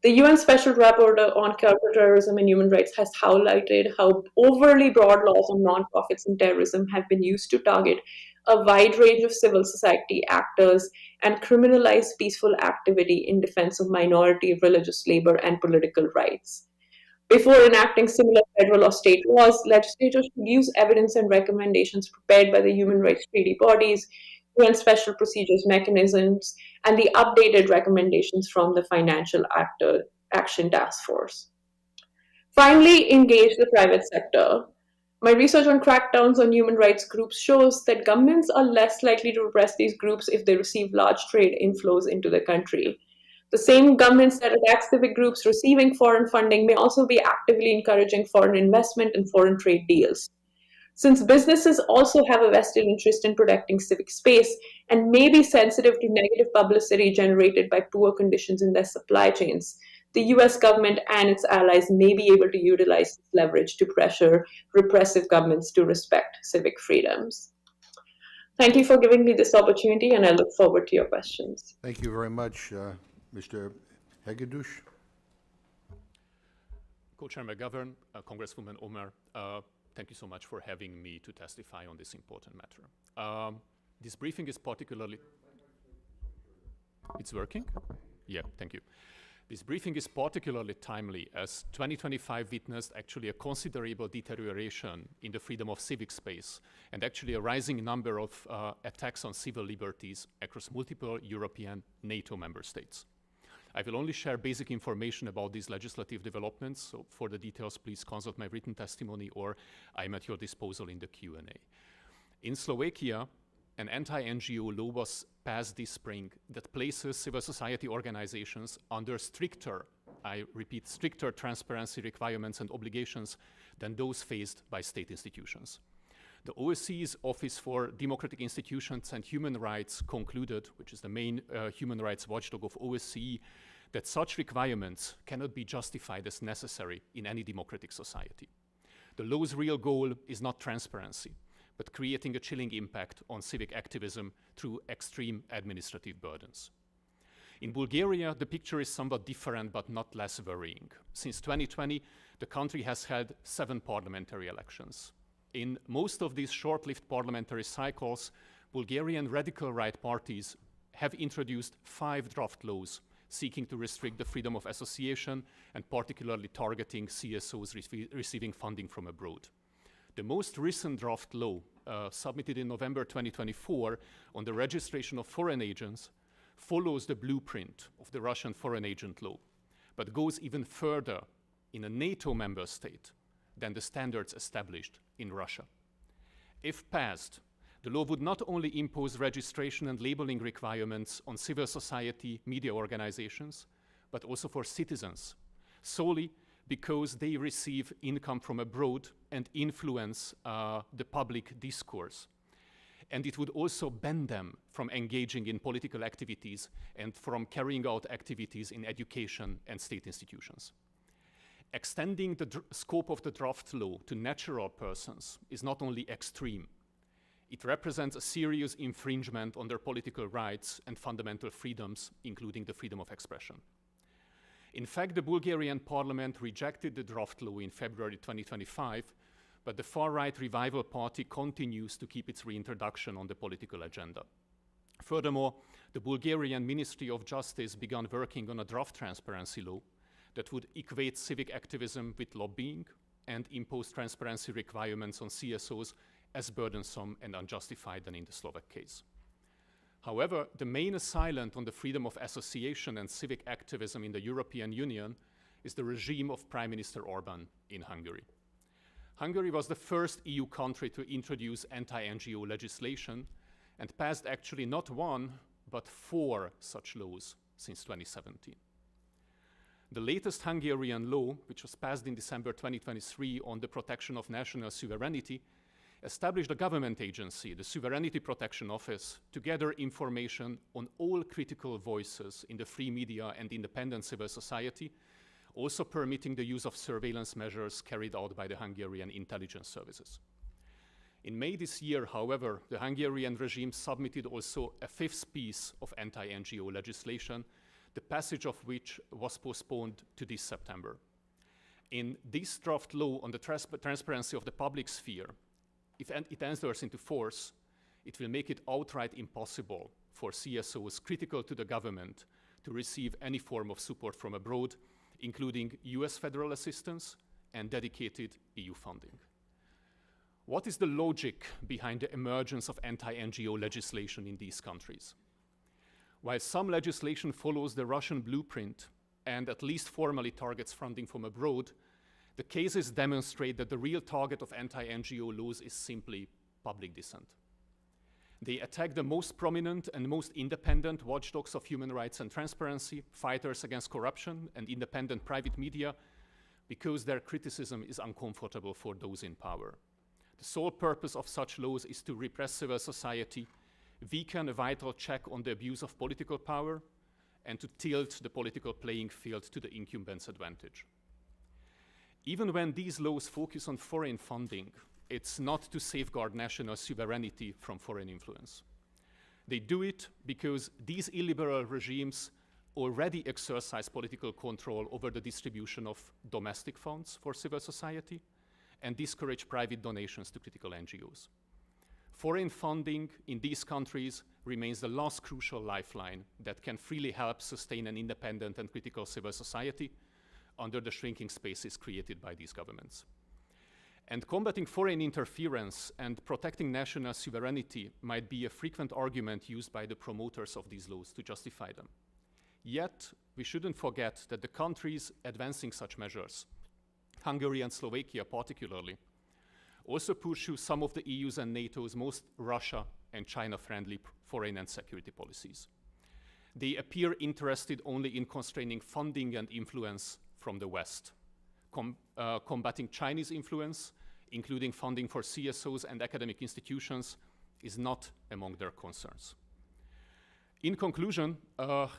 The UN Special Rapporteur on Counterterrorism and Human Rights has highlighted how overly broad laws on nonprofits and terrorism have been used to target a wide range of civil society actors and criminalize peaceful activity in defense of minority, religious, labor, and political rights. Before enacting similar federal or state laws, legislators should use evidence and recommendations prepared by the human rights treaty bodies, UN special procedures mechanisms, and the updated recommendations from the Financial Action Task Force. Finally, engage the private sector. My research on crackdowns on human rights groups shows that governments are less likely to repress these groups if they receive large trade inflows into the country. The same governments that attack civic groups receiving foreign funding may also be actively encouraging foreign investment and foreign trade deals. Since businesses also have a vested interest in protecting civic space and may be sensitive to negative publicity generated by poor conditions in their supply chains, the US government and its allies may be able to utilize this leverage to pressure repressive governments to respect civic freedoms. Thank you for giving me this opportunity, and I look forward to your questions. Thank you very much, Mr. Hegedush. Co-Chair McGovern, Congresswoman Omer, thank you so much for having me to testify on this important matter. This briefing is particularly... It's working? Yeah, thank you. This briefing is particularly timely as 2025 witnessed actually a considerable deterioration in the freedom of civic space and actually a rising number of attacks on civil liberties across multiple European NATO member states. I will only share basic information about these legislative developments, so for the details please consult my written testimony or I'm at your disposal in the Q&A. In Slovakia, an anti-NGO law was passed this spring that places civil society organizations under stricter, I repeat, stricter transparency requirements and obligations than those faced by state institutions. The OSCE's Office for Democratic Institutions and Human Rights concluded, which is the main human rights watchdog of OSCE, that such requirements cannot be justified as necessary in any democratic society. The law's real goal is not transparency, but creating a chilling impact on civic activism through extreme administrative burdens. In Bulgaria, the picture is somewhat different but not less worrying. Since 2020, the country has held 7 parliamentary elections. In most of these short-lived parliamentary cycles, Bulgarian radical right parties have introduced 5 draft laws seeking to restrict the freedom of association and particularly targeting CSOs receiving funding from abroad. The most recent draft law, submitted in November 2024 on the registration of foreign agents, follows the blueprint of the Russian foreign agent law, but goes even further in a NATO member state than the standards established in Russia. If passed, the law would not only impose registration and labeling requirements on civil society media organizations, but also for citizens, solely because they receive income from abroad and influence the public discourse. And it would also ban them from engaging in political activities and from carrying out activities in education and state institutions. Extending the scope of the draft law to natural persons is not only extreme, it represents a serious infringement on their political rights and fundamental freedoms, including the freedom of expression. In fact, the Bulgarian parliament rejected the draft law in February 2025, but the far-right Revival Party continues to keep its reintroduction on the political agenda. Furthermore, the Bulgarian Ministry of Justice began working on a draft transparency law that would equate civic activism with lobbying and impose transparency requirements on CSOs as burdensome and unjustified than in the Slovak case. However, the main assailant on the freedom of association and civic activism in the European Union is the regime of Prime Minister Orban in Hungary. Hungary was the first EU country to introduce anti-NGO legislation and passed actually not 1, but 4 such laws since 2017. The latest Hungarian law, which was passed in December 2023 on the protection of national sovereignty, established a government agency, the Sovereignty Protection Office, to gather information on all critical voices in the free media and independent civil society, also permitting the use of surveillance measures carried out by the Hungarian intelligence services. In May this year, however, the Hungarian regime submitted also a 5th piece of anti-NGO legislation, the passage of which was postponed to this September. In this draft law on the transparency of the public sphere, if it enters into force, it will make it outright impossible for CSOs critical to the government to receive any form of support from abroad, including US federal assistance and dedicated EU funding. What is the logic behind the emergence of anti-NGO legislation in these countries? While some legislation follows the Russian blueprint and at least formally targets funding from abroad, the cases demonstrate that the real target of anti-NGO laws is simply public dissent. They attack the most prominent and most independent watchdogs of human rights and transparency, fighters against corruption and independent private media, because their criticism is uncomfortable for those in power. The sole purpose of such laws is to repress civil society, weaken a vital check on the abuse of political power, and to tilt the political playing field to the incumbent's advantage. Even when these laws focus on foreign funding, it's not to safeguard national sovereignty from foreign influence. They do it because these illiberal regimes already exercise political control over the distribution of domestic funds for civil society and discourage private donations to critical NGOs. Foreign funding in these countries remains the last crucial lifeline that can freely help sustain an independent and critical civil society under the shrinking spaces created by these governments. And combating foreign interference and protecting national sovereignty might be a frequent argument used by the promoters of these laws to justify them. Yet, we shouldn't forget that the countries advancing such measures, Hungary and Slovakia particularly, also pursue some of the EU's and NATO's most Russia and China-friendly foreign and security policies. They appear interested only in constraining funding and influence from the West. Combating Chinese influence, including funding for CSOs and academic institutions, is not among their concerns. In conclusion,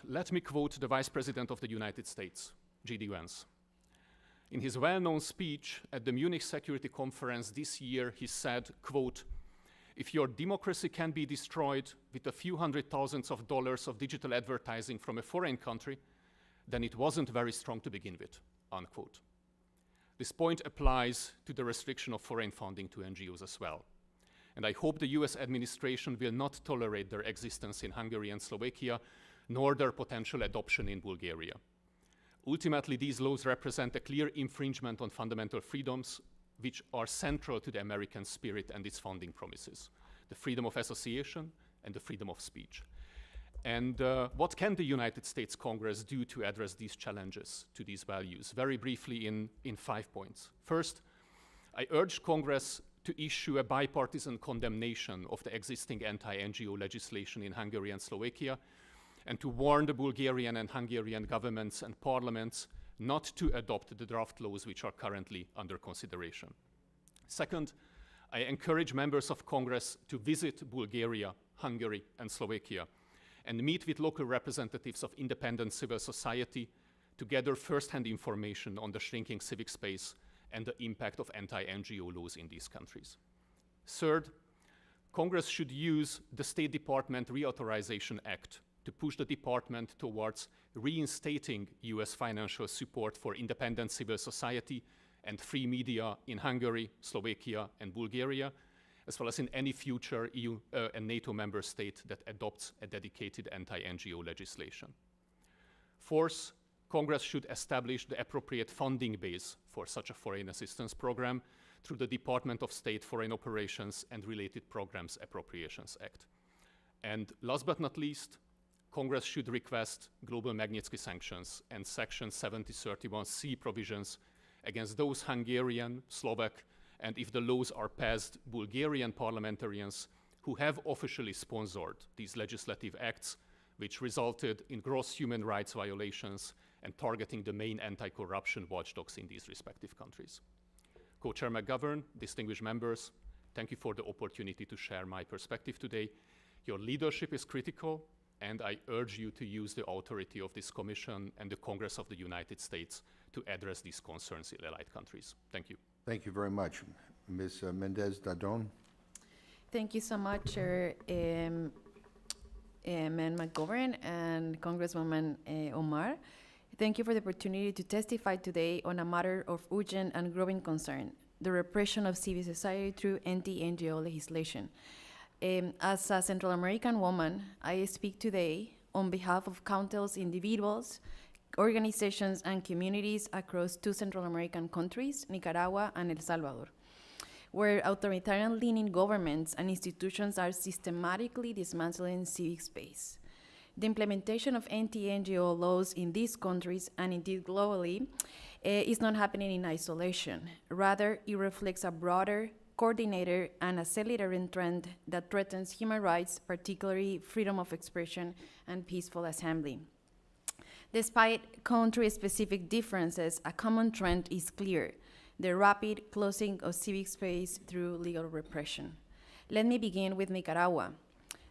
let me quote the Vice President of the United States, J.D. Vance. In his well-known speech at the Munich Security Conference this year, he said, quote, "If your democracy can be destroyed with a few $100,000s of digital advertising from a foreign country, then it wasn't very strong to begin with," unquote. This point applies to the restriction of foreign funding to NGOs as well. And I hope the US administration will not tolerate their existence in Hungary and Slovakia, nor their potential adoption in Bulgaria. Ultimately, these laws represent a clear infringement on fundamental freedoms, which are central to the American spirit and its founding promises: the freedom of association and the freedom of speech. And what can the United States Congress do to address these challenges to these values? Very briefly in 5 points. First, I urge Congress to issue a bipartisan condemnation of the existing anti-NGO legislation in Hungary and Slovakia, and to warn the Bulgarian and Hungarian governments and parliaments not to adopt the draft laws which are currently under consideration. Second, I encourage members of Congress to visit Bulgaria, Hungary, and Slovakia and meet with local representatives of independent civil society to gather first-hand information on the shrinking civic space and the impact of anti-NGO laws in these countries. Third, Congress should use the State Department Reauthorization Act to push the department towards reinstating US financial support for independent civil society and free media in Hungary, Slovakia, and Bulgaria, as well as in any future EU and NATO member state that adopts a dedicated anti-NGO legislation. Fourth, Congress should establish the appropriate funding base for such a foreign assistance program through the Department of State Foreign Operations and Related Programs Appropriations Act. And last but not least, Congress should request global Magnitsky sanctions and Section 7031C provisions against those Hungarian, Slovak, and if the laws are passed, Bulgarian parliamentarians who have officially sponsored these legislative acts, which resulted in gross human rights violations and targeting the main anti-corruption watchdogs in these respective countries. Co-Chair McGovern, distinguished members, thank you for the opportunity to share my perspective today. Your leadership is critical, and I urge you to use the authority of this Commission and the Congress of the United States to address these concerns in allied countries. Thank you. Thank you very much. Ms. Mendez-Dadon. Thank you so much, Chair McGovern and Congresswoman Omar. Thank you for the opportunity to testify today on a matter of urgent and growing concern, the repression of civil society through anti-NGO legislation. As a Central American woman, I speak today on behalf of countless individuals, organizations, and communities across 2 Central American countries, Nicaragua and El Salvador, where authoritarian-leaning governments and institutions are systematically dismantling civic space. The implementation of anti-NGO laws in these countries, and indeed globally, is not happening in isolation. Rather, it reflects a broader, coordinated, and accelerating trend that threatens human rights, particularly freedom of expression and peaceful assembly. Despite country-specific differences, a common trend is clear: the rapid closing of civic space through legal repression. Let me begin with Nicaragua,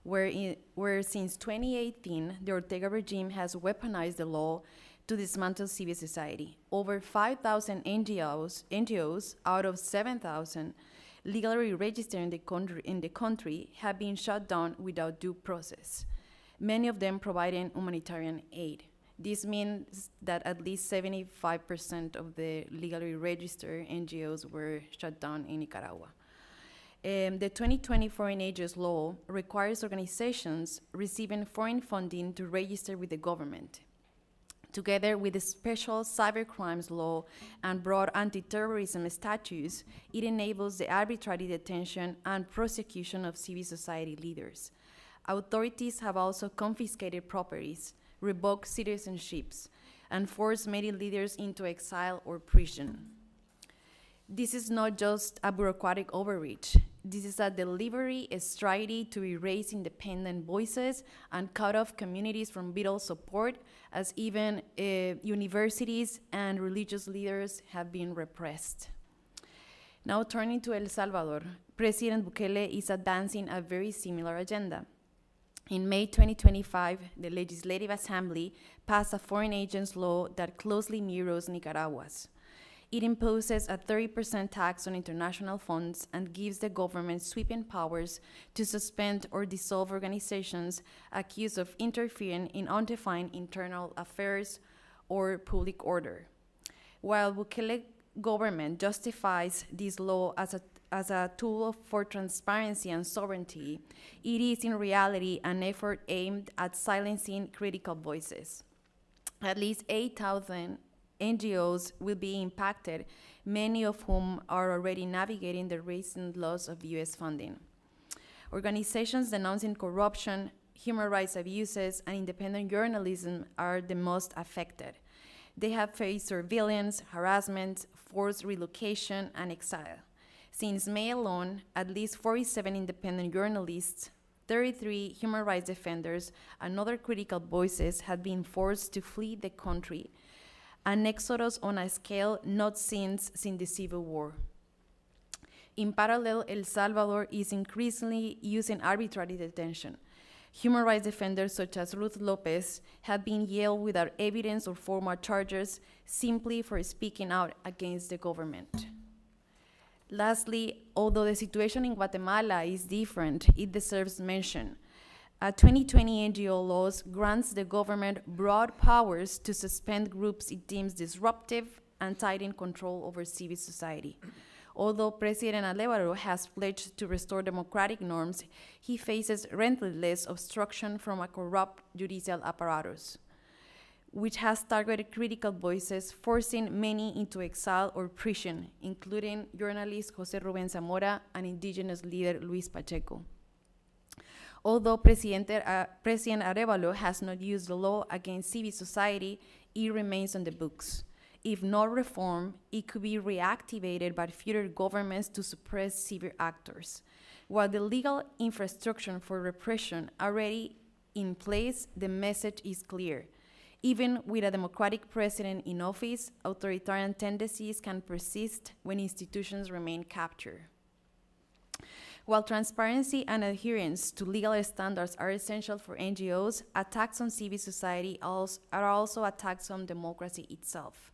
where since 2018, the Ortega regime has weaponized the law to dismantle civil society. Over 5,000 NGOs out of 7,000 legally registered in the country have been shut down without due process, many of them providing humanitarian aid. This means that at least 75% of the legally registered NGOs were shut down in Nicaragua. The 2020 Foreign Agents Law requires organizations receiving foreign funding to register with the government. Together with the special cybercrimes law and broad anti-terrorism statutes, it enables the arbitrary detention and prosecution of civil society leaders. Authorities have also confiscated properties, revoked citizenships, and forced many leaders into exile or prison. This is not just a bureaucratic overreach. This is a deliberate strategy to erase independent voices and cut off communities from vital support, as even universities and religious leaders have been repressed. Now turning to El Salvador, President Bukele is advancing a very similar agenda. In May 2025, the Legislative Assembly passed a foreign agents law that closely mirrors Nicaragua's. It imposes a 30% tax on international funds and gives the government sweeping powers to suspend or dissolve organizations accused of interfering in undefined internal affairs or public order. While Bukele government justifies this law as a tool for transparency and sovereignty, it is in reality an effort aimed at silencing critical voices. At least 8,000 NGOs will be impacted, many of whom are already navigating the recent loss of US funding. Organizations denouncing corruption, human rights abuses, and independent journalism are the most affected. They have faced surveillance, harassment, forced relocation, and exile. Since May alone, at least 47 independent journalists, 33 human rights defenders, and other critical voices have been forced to flee the country, an exodus on a scale not seen since the Civil War. In parallel, El Salvador is increasingly using arbitrary detention. Human rights defenders such as Ruth Lopez have been jailed without evidence or formal charges simply for speaking out against the government. Lastly, although the situation in Guatemala is different, it deserves mention. A 2020 NGO laws grants the government broad powers to suspend groups it deems disruptive and tighten control over civil society. Although President Arevalo has pledged to restore democratic norms, he faces relentless obstruction from a corrupt judicial apparatus, which has targeted critical voices, forcing many into exile or prison, including journalist Jose Ruben Zamora and indigenous leader Luis Pacheco. Although President Arevalo has not used the law against civil society, it remains on the books. If not reformed, it could be reactivated by future governments to suppress civil actors. While the legal infrastructure for repression already in place, the message is clear. Even with a democratic president in office, authoritarian tendencies can persist when institutions remain captured. While transparency and adherence to legal standards are essential for NGOs, attacks on civil society are also attacks on democracy itself.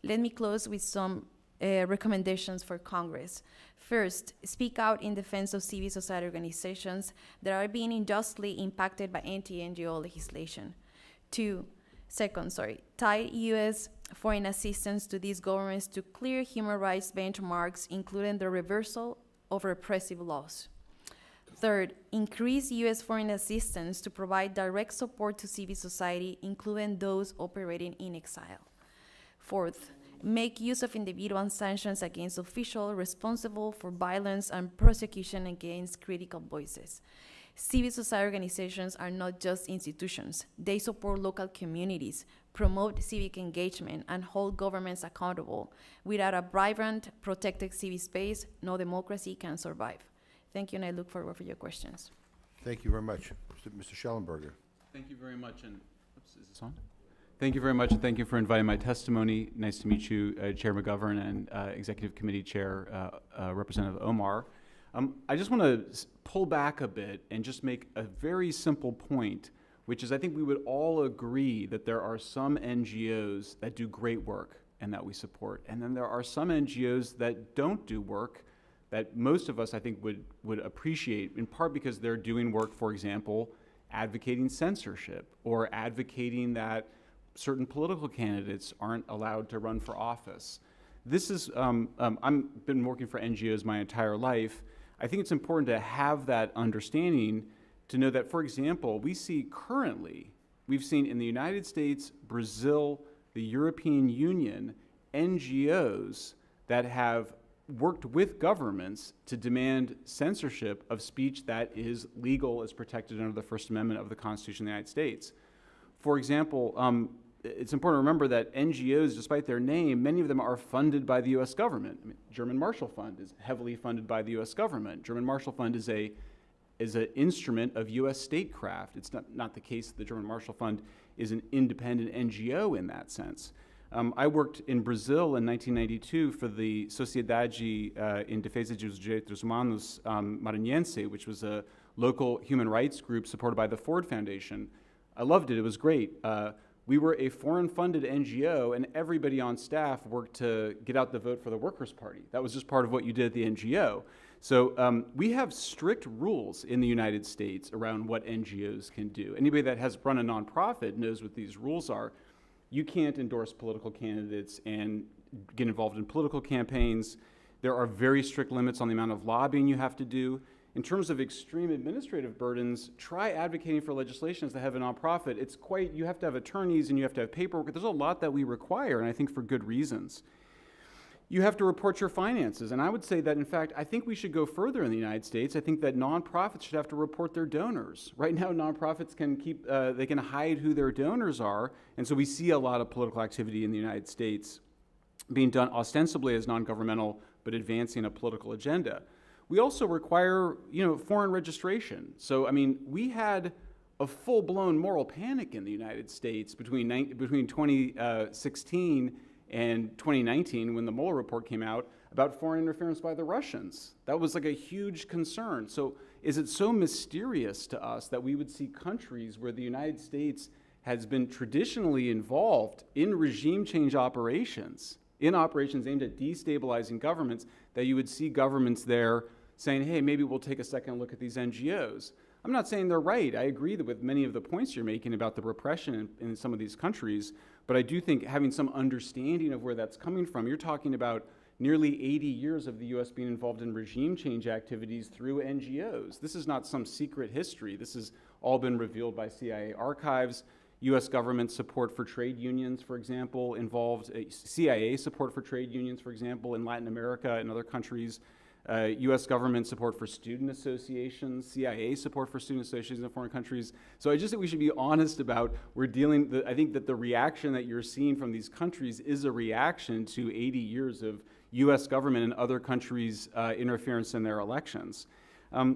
Let me close with some recommendations for Congress. First, speak out in defense of civil society organizations that are being unjustly impacted by anti-NGO legislation. Second, tie U.S. foreign assistance to these governments to clear human rights benchmarks, including the reversal of repressive laws. Third, increase U.S. foreign assistance to provide direct support to civil society, including those operating in exile. Fourth, make use of individual sanctions against officials responsible for violence and prosecution against critical voices. Civil society organizations are not just institutions. They support local communities, promote civic engagement, and hold governments accountable. Without a vibrant, protected civil space, no democracy can survive. Thank you, and I look forward for your questions. Thank you very much. Mr. Schellenberger. Thank you very much, and oops, is this on? Thank you very much, and thank you for inviting my testimony. Nice to meet you, Chair McGovern and Executive Committee Chair Representative Omar. I just want to pull back a bit and just make a very simple point, which is I think we would all agree that there are some NGOs that do great work and that we support, and then there are some NGOs that don't do work that most of us I think would appreciate, in part because they're doing work, for example, advocating censorship or advocating that certain political candidates aren't allowed to run for office. This is, I've been working for NGOs my entire life. I think it's important to have that understanding to know that, for example, we've seen in the United States, Brazil, the European Union, NGOs that have worked with governments to demand censorship of speech that is legal, as protected under the First Amendment of the Constitution of the United States. For example, it's important to remember that NGOs, despite their name, many of them are funded by the U.S. government. I mean, German Marshall Fund is heavily funded by the U.S. government. German Marshall Fund is an instrument of U.S. statecraft. It's not the case that the German Marshall Fund is an independent NGO in that sense. I worked in Brazil in 1992 for the Sociedade em Defesa dos Direitos Humanos Maranhense, which was a local human rights group supported by the Ford Foundation. I loved it. It was great. We were a foreign-funded NGO, and everybody on staff worked to get out the vote for the Workers' Party. That was just part of what you did at the NGO. So we have strict rules in the United States around what NGOs can do. Anybody that has run a nonprofit knows what these rules are. You can't endorse political candidates and get involved in political campaigns. There are very strict limits on the amount of lobbying you have to do. In terms of extreme administrative burdens, try advocating for legislation as the head of a nonprofit. You have to have attorneys and you have to have paperwork. There's a lot that we require, and I think for good reasons. You have to report your finances, and I would say that, in fact, I think we should go further in the United States. I think that nonprofits should have to report their donors. Right now, nonprofits they can hide who their donors are, and so we see a lot of political activity in the United States being done ostensibly as non-governmental, but advancing a political agenda. We also require, foreign registration. So, I mean, we had a full-blown moral panic in the United States between 2016 and 2019 when the Mueller report came out about foreign interference by the Russians. That was like a huge concern. So is it so mysterious to us that we would see countries where the United States has been traditionally involved in regime change operations, in operations aimed at destabilizing governments, that you would see governments there saying, hey, maybe we'll take a second look at these NGOs. I'm not saying they're right. I agree with many of the points you're making about the repression in some of these countries, but I do think having some understanding of where that's coming from, you're talking about nearly 80 years of the U.S. being involved in regime change activities through NGOs. This is not some secret history. This has all been revealed by CIA archives. U.S. government support for trade unions, for example, involved CIA support for trade unions, for example, in Latin America and other countries. U.S. government support for student associations, CIA support for student associations in foreign countries. So I just think we should be honest about I think that the reaction that you're seeing from these countries is a reaction to 80 years of U.S. government and other countries' interference in their elections. I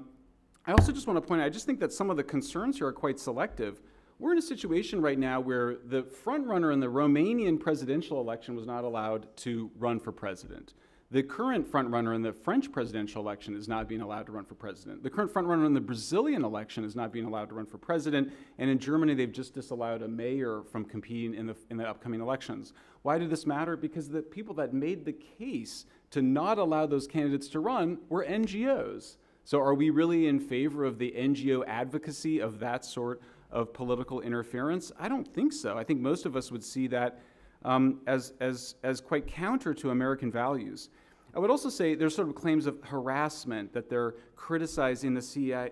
also just want to point out, I just think that some of the concerns here are quite selective. We're in a situation right now where the front runner in the Romanian presidential election was not allowed to run for president. The current frontrunner in the French presidential election is not being allowed to run for president. The current frontrunner in the Brazilian election is not being allowed to run for president. And in Germany, they've just disallowed a mayor from competing in the upcoming elections. Why did this matter? Because the people that made the case to not allow those candidates to run were NGOs. So are we really in favor of the NGO advocacy of that sort of political interference? I don't think so. I think most of us would see that as quite counter to American values. I would also say there's sort of claims of harassment, that they're criticizing the CIA,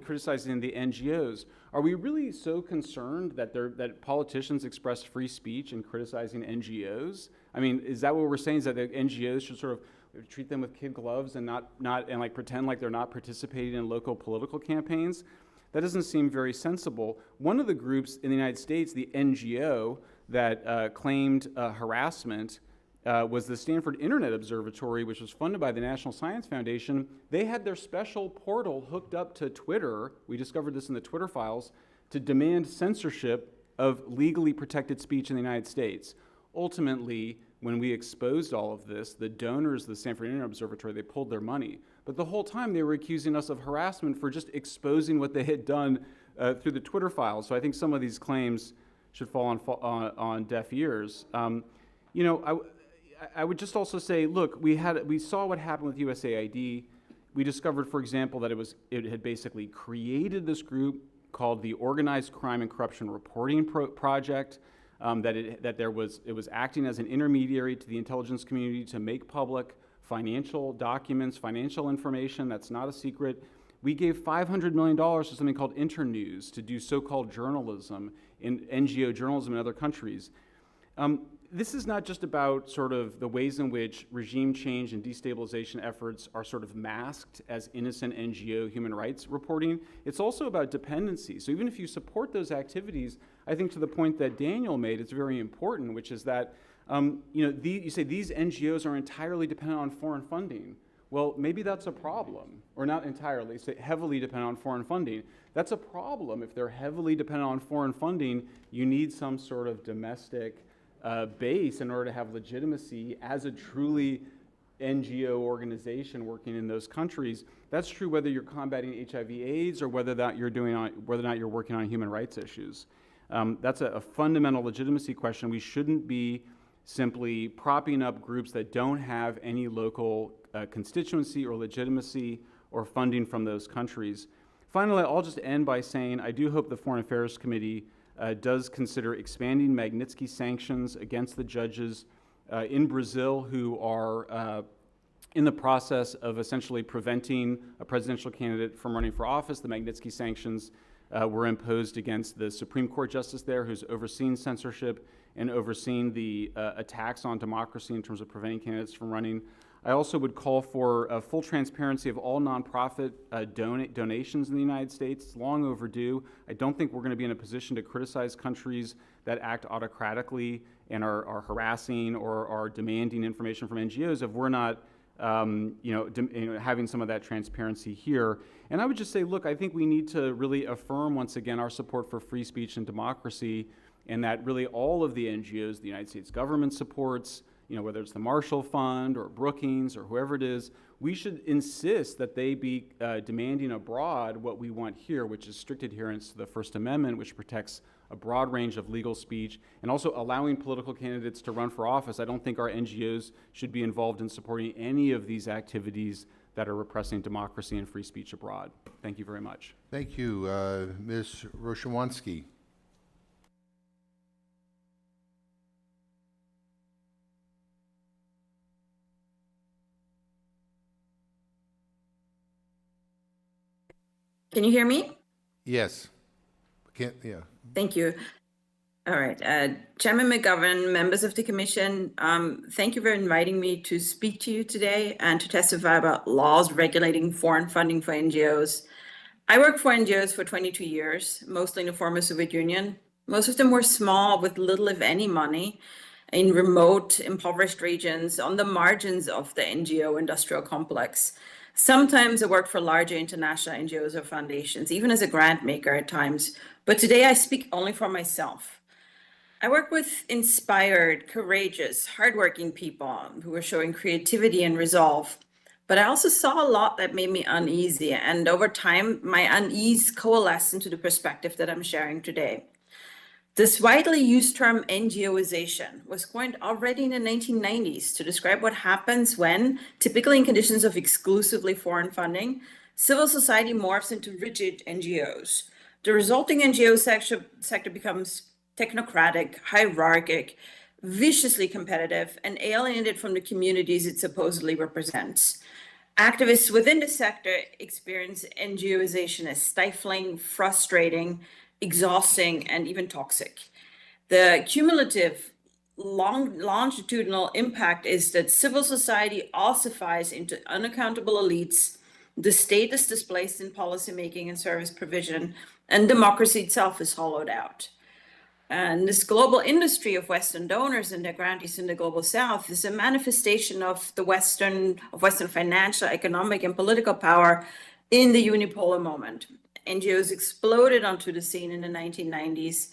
criticizing the NGOs. Are we really so concerned that politicians express free speech in criticizing NGOs? I mean, is that what we're saying? Is that the NGOs should sort of treat them with kid gloves and not like pretend like they're not participating in local political campaigns? That doesn't seem very sensible. One of the groups in the United States, the NGO, that claimed harassment was the Stanford Internet Observatory, which was funded by the National Science Foundation. They had their special portal hooked up to Twitter. We discovered this in the Twitter files, to demand censorship of legally protected speech in the United States. Ultimately, when we exposed all of this, the donors of the Stanford Internet Observatory, they pulled their money. But the whole time they were accusing us of harassment for just exposing what they had done through the Twitter files. So I think some of these claims should fall on deaf ears. I would just also say, look, we saw what happened with USAID. We discovered, for example, that it had basically created this group called the Organized Crime and Corruption Reporting Project. It was acting as an intermediary to the intelligence community to make public financial documents, financial information. That's not a secret. We gave $500 million to something called Internews to do so-called journalism in NGO journalism in other countries. This is not just about sort of the ways in which regime change and destabilization efforts are sort of masked as innocent NGO human rights reporting. It's also about dependency. So even if you support those activities, I think to the point that Daniel made, it's very important, which is that you say these NGOs are entirely dependent on foreign funding. Well, maybe that's a problem, or not entirely, say heavily dependent on foreign funding. That's a problem. If they're heavily dependent on foreign funding, you need some sort of domestic base in order to have legitimacy as a truly NGO organization working in those countries. That's true whether you're combating HIV/AIDS or whether or not you're working on human rights issues. That's a fundamental legitimacy question. We shouldn't be simply propping up groups that don't have any local constituency or legitimacy or funding from those countries. Finally, I'll just end by saying I do hope the Foreign Affairs Committee does consider expanding Magnitsky sanctions against the judges in Brazil who are in the process of essentially preventing a presidential candidate from running for office. The Magnitsky sanctions were imposed against the Supreme Court justice there who's overseen censorship and overseen the attacks on democracy in terms of preventing candidates from running. I also would call for full transparency of all nonprofit donations in the United States. It's long overdue. I don't think we're going to be in a position to criticize countries that act autocratically and are harassing or are demanding information from NGOs if we're not having some of that transparency here. And I would just say, look, I think we need to really affirm once again our support for free speech and democracy, and that really all of the NGOs the United States government supports, whether it's the Marshall Fund or Brookings or whoever it is, we should insist that they be demanding abroad what we want here, which is strict adherence to the First Amendment, which protects a broad range of legal speech, and also allowing political candidates to run for office. I don't think our NGOs should be involved in supporting any of these activities that are repressing democracy and free speech abroad. Thank you very much. Thank you. Ms. Roshawansky. Can you hear me? Yes. Thank you. All right. Chairman McGovern, members of the Commission, thank you for inviting me to speak to you today and to testify about laws regulating foreign funding for NGOs. I worked for NGOs for 22 years, mostly in the former Soviet Union. Most of them were small with little, if any, money in remote, impoverished regions on the margins of the NGO industrial complex. Sometimes I worked for larger international NGOs or foundations, even as a grant maker at times. But today I speak only for myself. I work with inspired, courageous, hardworking people who are showing creativity and resolve. But I also saw a lot that made me uneasy. And over time, my unease coalesced into the perspective that I'm sharing today. This widely used term NGOization was coined already in the 1990s to describe what happens when, typically in conditions of exclusively foreign funding, civil society morphs into rigid NGOs. The resulting NGO sector becomes technocratic, hierarchic, viciously competitive, and alienated from the communities it supposedly represents. Activists within the sector experience NGOization as stifling, frustrating, exhausting, and even toxic. The cumulative longitudinal impact is that civil society ossifies into unaccountable elites, the state is displaced in policymaking and service provision, and democracy itself is hollowed out. And this global industry of Western donors and their grantees in the global South is a manifestation of the Western financial, economic, and political power in the unipolar moment. NGOs exploded onto the scene in the 1990s,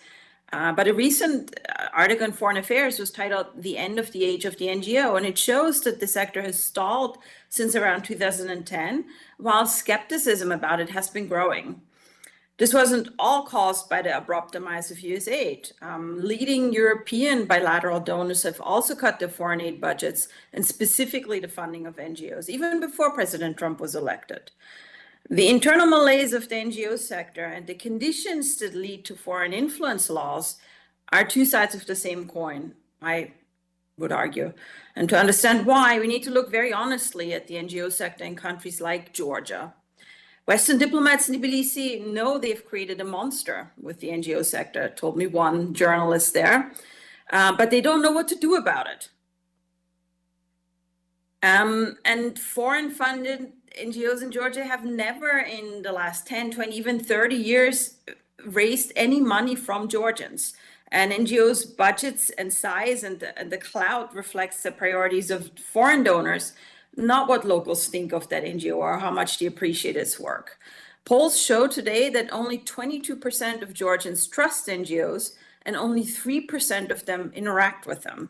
but a recent article in Foreign Affairs was titled "The End of the Age of the NGO," and it shows that the sector has stalled since around 2010, while skepticism about it has been growing. This wasn't all caused by the abrupt demise of US aid. Leading European bilateral donors have also cut their foreign aid budgets, and specifically the funding of NGOs, even before President Trump was elected. The internal malaise of the NGO sector and the conditions that lead to foreign influence laws are two sides of the same coin. I would argue. And to understand why, we need to look very honestly at the NGO sector in countries like Georgia. Western diplomats in Tbilisi know they've created a monster with the NGO sector, told me one journalist there, but they don't know what to do about it. And foreign-funded NGOs in Georgia have never in the last 10, 20, even 30 years raised any money from Georgians. And NGOs' budgets and size and the clout reflects the priorities of foreign donors, not what locals think of that NGO or how much they appreciate its work. Polls show today that only 22% of Georgians trust NGOs and only 3% of them interact with them.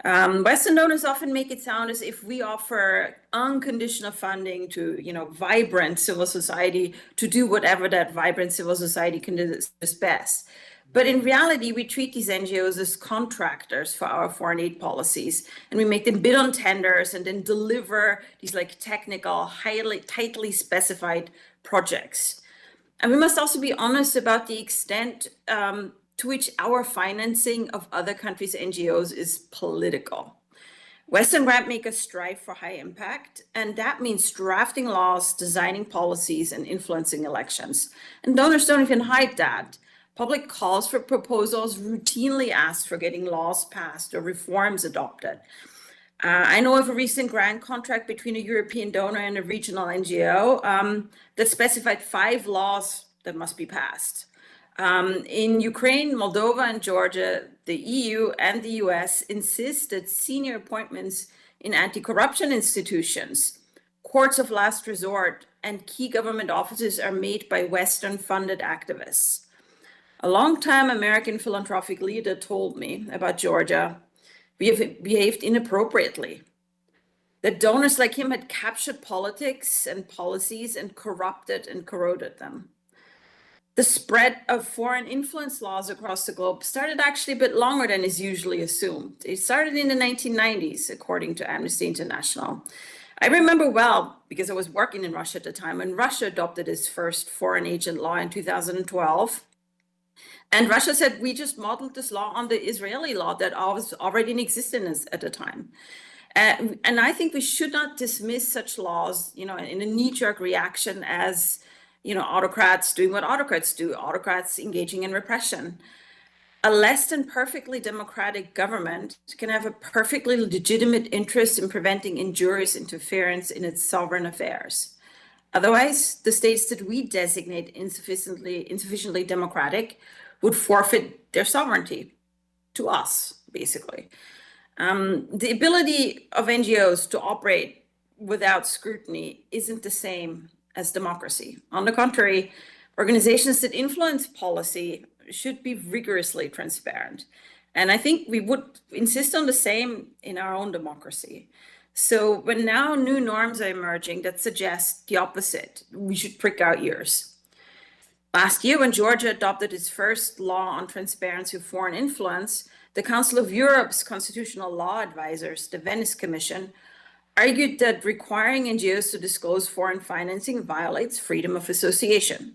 Western donors often make it sound as if we offer unconditional funding to, vibrant civil society to do whatever that vibrant civil society can do best. But in reality, we treat these NGOs as contractors for our foreign aid policies, and we make them bid on tenders and then deliver these technical, tightly specified projects. And we must also be honest about the extent to which our financing of other countries' NGOs is political. Western grant makers strive for high impact, and that means drafting laws, designing policies, and influencing elections. And donors don't even hide that. Public calls for proposals routinely ask for getting laws passed or reforms adopted. I know of a recent grant contract between a European donor and a regional NGO that specified 5 laws that must be passed. In Ukraine, Moldova, and Georgia, the EU and the US insist that senior appointments in anti-corruption institutions, courts of last resort, and key government offices are made by Western-funded activists. A long-time American philanthropic leader told me about Georgia, we have behaved inappropriately, that donors like him had captured politics and policies and corrupted and corroded them. The spread of foreign influence laws across the globe started actually a bit longer than is usually assumed. It started in the 1990s, according to Amnesty International. I remember well, because I was working in Russia at the time, when Russia adopted its first foreign agent law in 2012. And Russia said, we just modeled this law on the Israeli law that was already in existence at the time. And I think we should not dismiss such laws, in a knee-jerk reaction as, autocrats doing what autocrats do, autocrats engaging in repression. A less than perfectly democratic government can have a perfectly legitimate interest in preventing injurious interference in its sovereign affairs. Otherwise, the states that we designate insufficiently democratic would forfeit their sovereignty to us, basically. The ability of NGOs to operate without scrutiny isn't the same as democracy. On the contrary, organizations that influence policy should be rigorously transparent. And I think we would insist on the same in our own democracy. So when now new norms are emerging that suggest the opposite, we should prick our ears. Last year, when Georgia adopted its first law on transparency of foreign influence, the Council of Europe's constitutional law advisors, the Venice Commission, argued that requiring NGOs to disclose foreign financing violates freedom of association.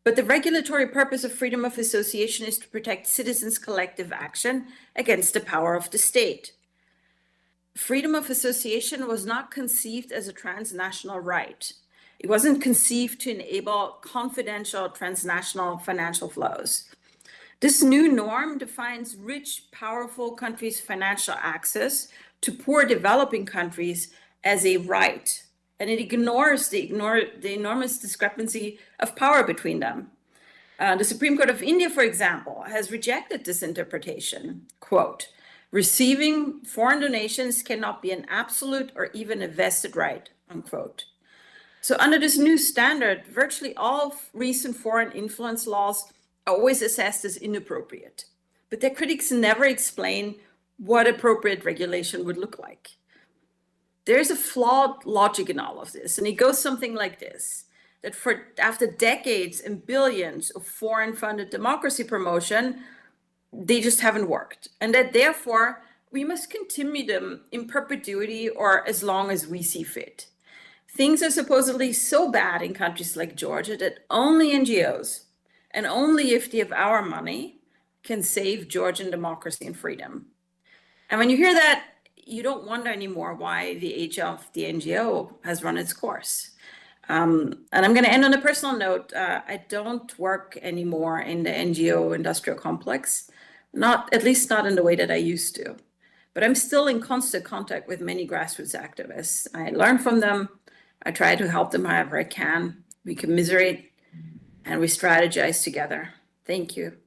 But the regulatory purpose of freedom of association is to protect citizens' collective action against the power of the state. Freedom of association was not conceived as a transnational right. It wasn't conceived to enable confidential transnational financial flows. This new norm defines rich, powerful countries' financial access to poor developing countries as a right, and it ignores the enormous discrepancy of power between them. The Supreme Court of India, for example, has rejected this interpretation. Quote, receiving foreign donations cannot be an absolute or even a vested right, unquote. So under this new standard, virtually all recent foreign influence laws are always assessed as inappropriate, but their critics never explain what appropriate regulation would look like. There's a flawed logic in all of this, and it goes something like this, that after decades and billions of foreign-funded democracy promotion, they just haven't worked, and that therefore we must continue them in perpetuity or as long as we see fit. Things are supposedly so bad in countries like Georgia that only NGOs, and only if they have our money, can save Georgian democracy and freedom. And when you hear that, you don't wonder anymore why the age of the NGO has run its course. And I'm going to end on a personal note. I don't work anymore in the NGO industrial complex, at least not in the way that I used to. But I'm still in constant contact with many grassroots activists. I learn from them. I try to help them however I can. We commiserate and we strategize together. Thank you.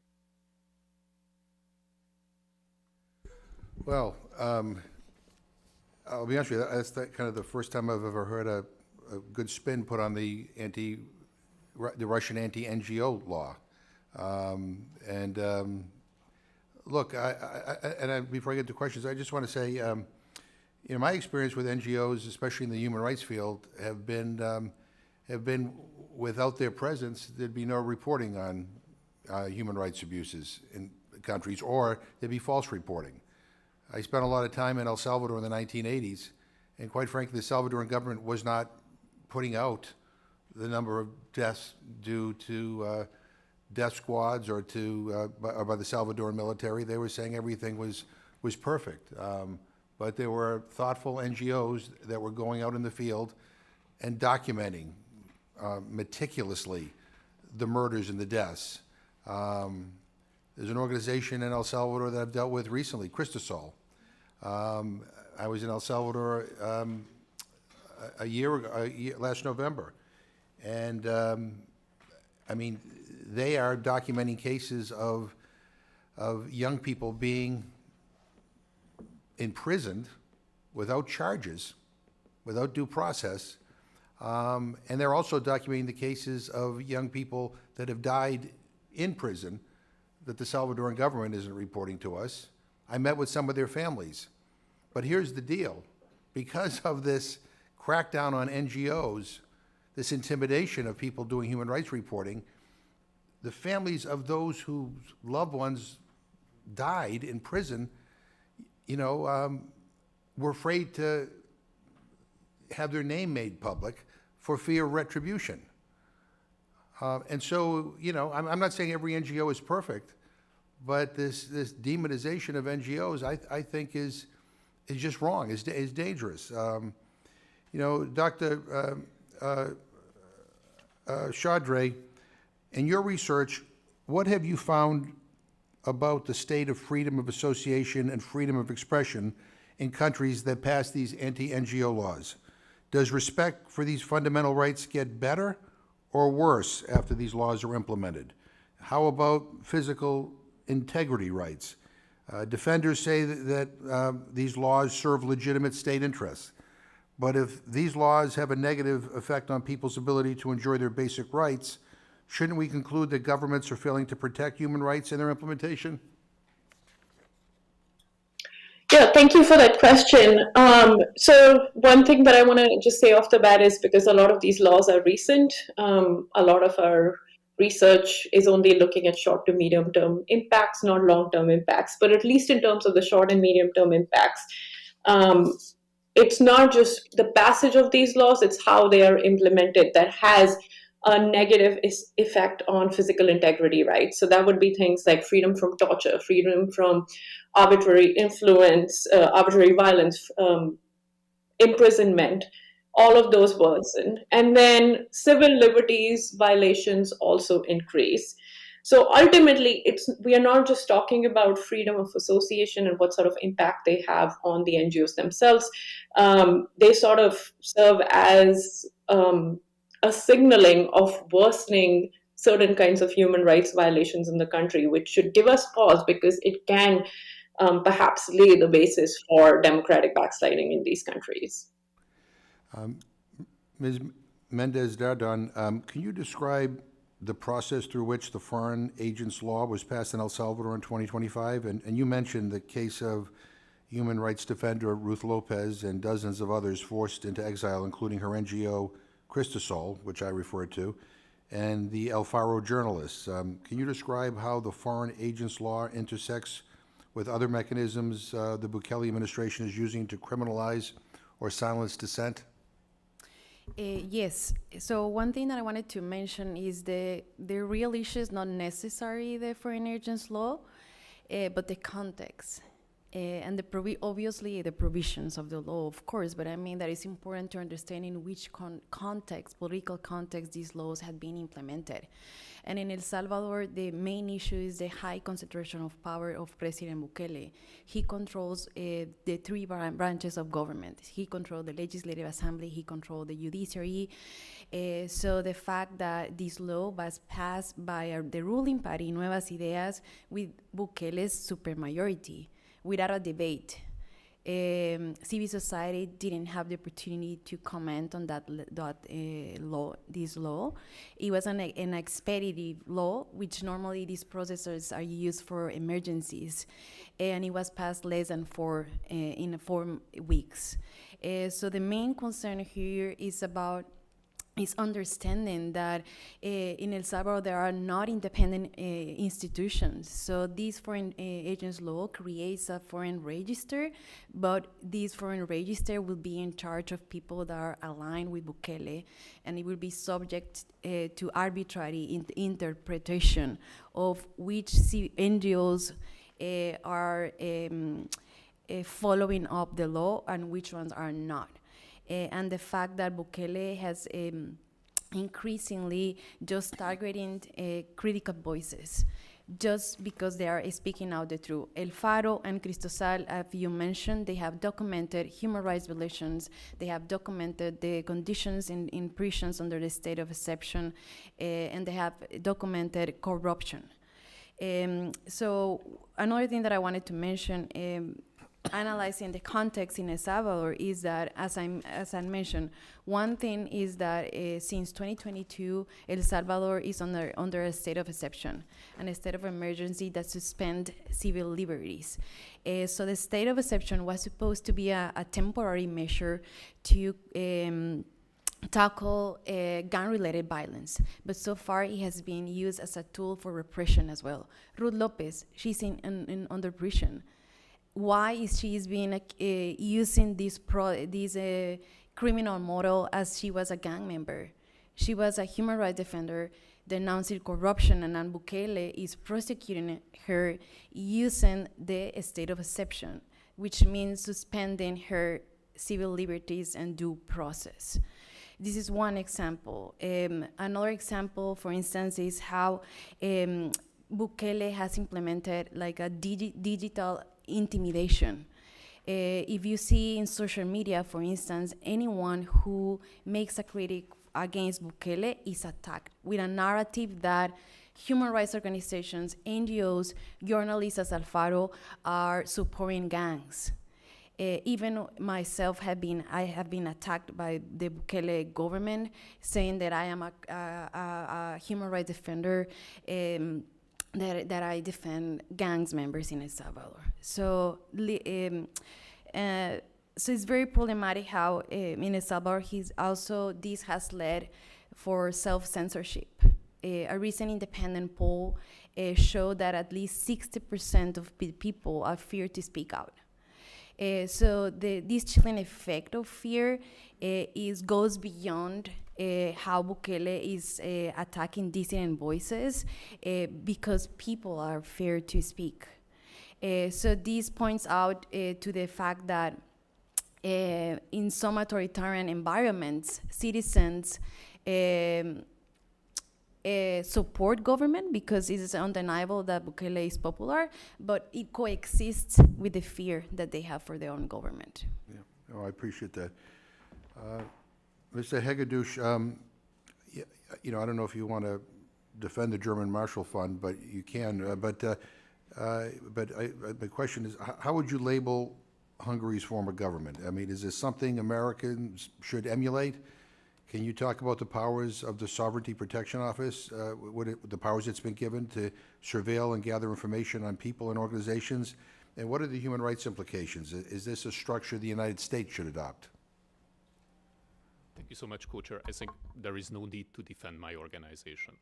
Well, I'll be honest with you, that's kind of the first time I've ever heard a good spin put on the Russian anti-NGO law. Look, before I get to questions, I just want to say, my experience with NGOs, especially in the human rights field, have been without their presence, there'd be no reporting on human rights abuses in countries, or there'd be false reporting. I spent a lot of time in El Salvador in the 1980s, and quite frankly, the Salvadoran government was not putting out the number of deaths due to death squads or by the Salvadoran military. They were saying everything was perfect. But there were thoughtful NGOs that were going out in the field and documenting meticulously the murders and the deaths. There's an organization in El Salvador that I've dealt with recently, Cristasol. I was in El Salvador a year ago, last November, and I mean, they are documenting cases of young people being imprisoned without charges, without due process, and they're also documenting the cases of young people that have died in prison that the Salvadoran government isn't reporting to us. I met with some of their families. But here's the deal. Because of this crackdown on NGOs, this intimidation of people doing human rights reporting, the families of those whose loved ones died in prison, were afraid to have their name made public for fear of retribution. And so, I'm not saying every NGO is perfect, but this demonization of NGOs, I think, is just wrong, is dangerous. Dr. Chaudhry, in your research, what have you found about the state of freedom of association and freedom of expression in countries that pass these anti-NGO laws? Does respect for these fundamental rights get better or worse after these laws are implemented? How about physical integrity rights? Defenders say that these laws serve legitimate state interests. But if these laws have a negative effect on people's ability to enjoy their basic rights, shouldn't we conclude that governments are failing to protect human rights in their implementation? Yeah, thank you for that question. So one thing that I want to just say off the bat is, because a lot of these laws are recent, a lot of our research is only looking at short to medium term impacts, not long term impacts. But at least in terms of the short and medium term impacts, it's not just the passage of these laws, it's how they are implemented that has a negative effect on physical integrity, right? So that would be things like freedom from torture, freedom from arbitrary influence, arbitrary violence, imprisonment, all of those worsen. And then civil liberties violations also increase. So ultimately, we are not just talking about freedom of association and what sort of impact they have on the NGOs themselves. They sort of serve as a signaling of worsening certain kinds of human rights violations in the country, which should give us pause, because it can perhaps lay the basis for democratic backsliding in these countries. Ms. Mendez-Dardon, can you describe the process through which the Foreign Agents Law was passed in El Salvador in 2025? And you mentioned the case of human rights defender Ruth Lopez and dozens of others forced into exile, including her NGO, Cristasol, which I referred to, and the El Faro journalists. Can you describe how the Foreign Agents Law intersects with other mechanisms the Bukele administration is using to criminalize or silence dissent? Yes. So one thing that I wanted to mention is the real issue is not necessarily the foreign agents law, but the context. And obviously the provisions of the law, of course, but I mean that it's important to understand in which context, political context, these laws had been implemented. And in El Salvador, the main issue is the high concentration of power of President Bukele. He controls the three branches of government. He controls the Legislative Assembly, he controls the judiciary. So the fact that this law was passed by the ruling party, Nuevas Ideas, with Bukele's supermajority, without a debate. Civil society didn't have the opportunity to comment on this law. It was an expeditive law, which normally these processes are used for emergencies, and it was passed less than 4 weeks. So the main concern here is understanding that in El Salvador there are not independent institutions. So this foreign agents law creates a foreign register, but this foreign register will be in charge of people that are aligned with Bukele, and it will be subject to arbitrary interpretation of which NGOs are following up the law and which ones are not. And the fact that Bukele has increasingly just targeting critical voices just because they are speaking out the truth. El Faro and Cristosal, as you mentioned, they have documented human rights violations. They have documented the conditions in prisons under the state of exception, and they have documented corruption. So another thing that I wanted to mention, analyzing the context in El Salvador, is that, as I mentioned, one thing is that since 2022, El Salvador is under a state of exception, and a state of emergency that suspend civil liberties. So the state of exception was supposed to be a temporary measure to tackle gun-related violence, but so far it has been used as a tool for repression as well. Ruth Lopez, she's under prison. Why is she being using this criminal model as she was a gang member? She was a human rights defender denouncing corruption, and Nayib Bukele is prosecuting her using the state of exception, which means suspending her civil liberties and due process. This is one example. Another example, for instance, is how Bukele has implemented like a digital intimidation. If you see in social media, for instance, anyone who makes a critic against Bukele is attacked with a narrative that human rights organizations, NGOs, journalists as El Faro are supporting gangs. Even myself I have been attacked by the Bukele government, saying that I am a human rights defender, that I defend gangs members in El Salvador. So it's very problematic how in El Salvador this has led for self-censorship. A recent independent poll showed that at least 60% of people are feared to speak out. So this chilling effect of fear goes beyond how Bukele is attacking dissident voices because people are afraid to speak. So this points out to the fact that in some authoritarian environments, citizens support government because it is undeniable that Bukele is popular, but it coexists with the fear that they have for their own government. Yeah, oh, I appreciate that. Mr. Hegedus, I don't know if you want to defend the German Marshall Fund, but you can. But the question is, how would you label Hungary's form of government? I mean, is this something Americans should emulate? Can you talk about the powers of the Sovereignty Protection Office, the powers it's been given to surveil and gather information on people and organizations? And what are the human rights implications? Is this a structure the United States should adopt? Thank you so much, Co-Chair. I think there is no need to defend my organization.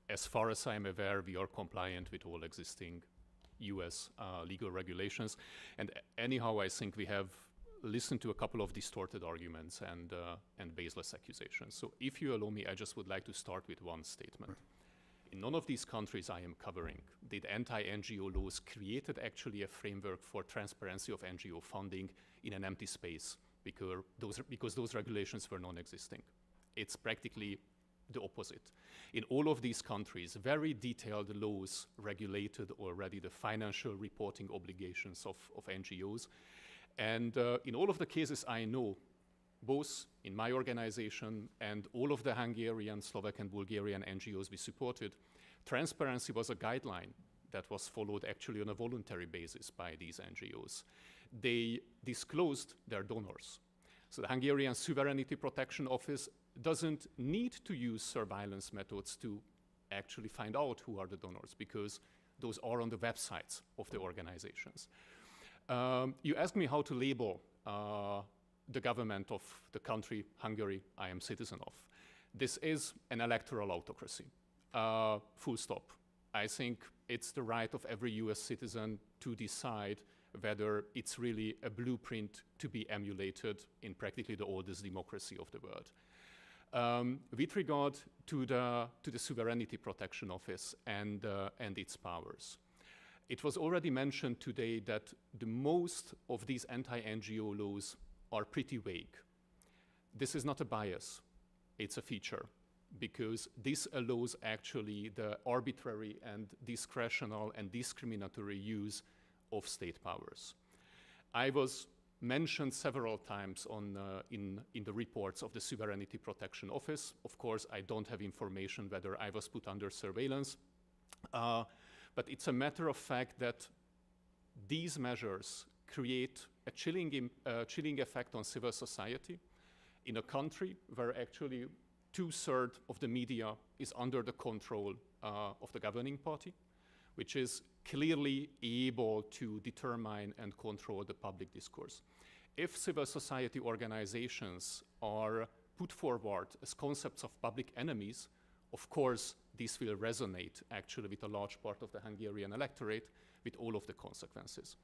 As far as I am aware, we are compliant with all existing US legal regulations. And anyhow, I think we have listened to a couple of distorted arguments and baseless accusations. So if you allow me, I just would like to start with one statement. in none of these countries I am covering did anti-NGO laws created actually a framework for transparency of NGO funding in an empty space because those regulations were non-existing. It's practically the opposite. In all of these countries, very detailed laws regulated already the financial reporting obligations of NGOs. And in all of the cases I know, both in my organization and all of the Hungarian, Slovak, and Bulgarian NGOs we supported, transparency was a guideline that was followed actually on a voluntary basis by these NGOs. They disclosed their donors. So the Hungarian Sovereignty Protection Office doesn't need to use surveillance methods to actually find out who are the donors, because those are on the websites of the organizations. You asked me how to label the government of the country, Hungary, I am citizen of. This is an electoral autocracy, full stop. I think it's the right of every US citizen to decide whether it's really a blueprint to be emulated in practically the oldest democracy of the world. With regard to the Sovereignty Protection Office and its powers, it was already mentioned today that the most of these anti-NGO laws are pretty vague. This is not a bias, it's a feature, because this allows actually the arbitrary and discretional and discriminatory use of state powers. I was mentioned several times in the reports of the Sovereignty Protection Office. Of course, I don't have information whether I was put under surveillance, but it's a matter of fact that these measures create a chilling effect on civil society in a country where actually 2/3 of the media is under the control of the governing party, which is clearly able to determine and control the public discourse. If civil society organizations are put forward as concepts of public enemies, of course, this will resonate actually with a large part of the Hungarian electorate with all of the consequences.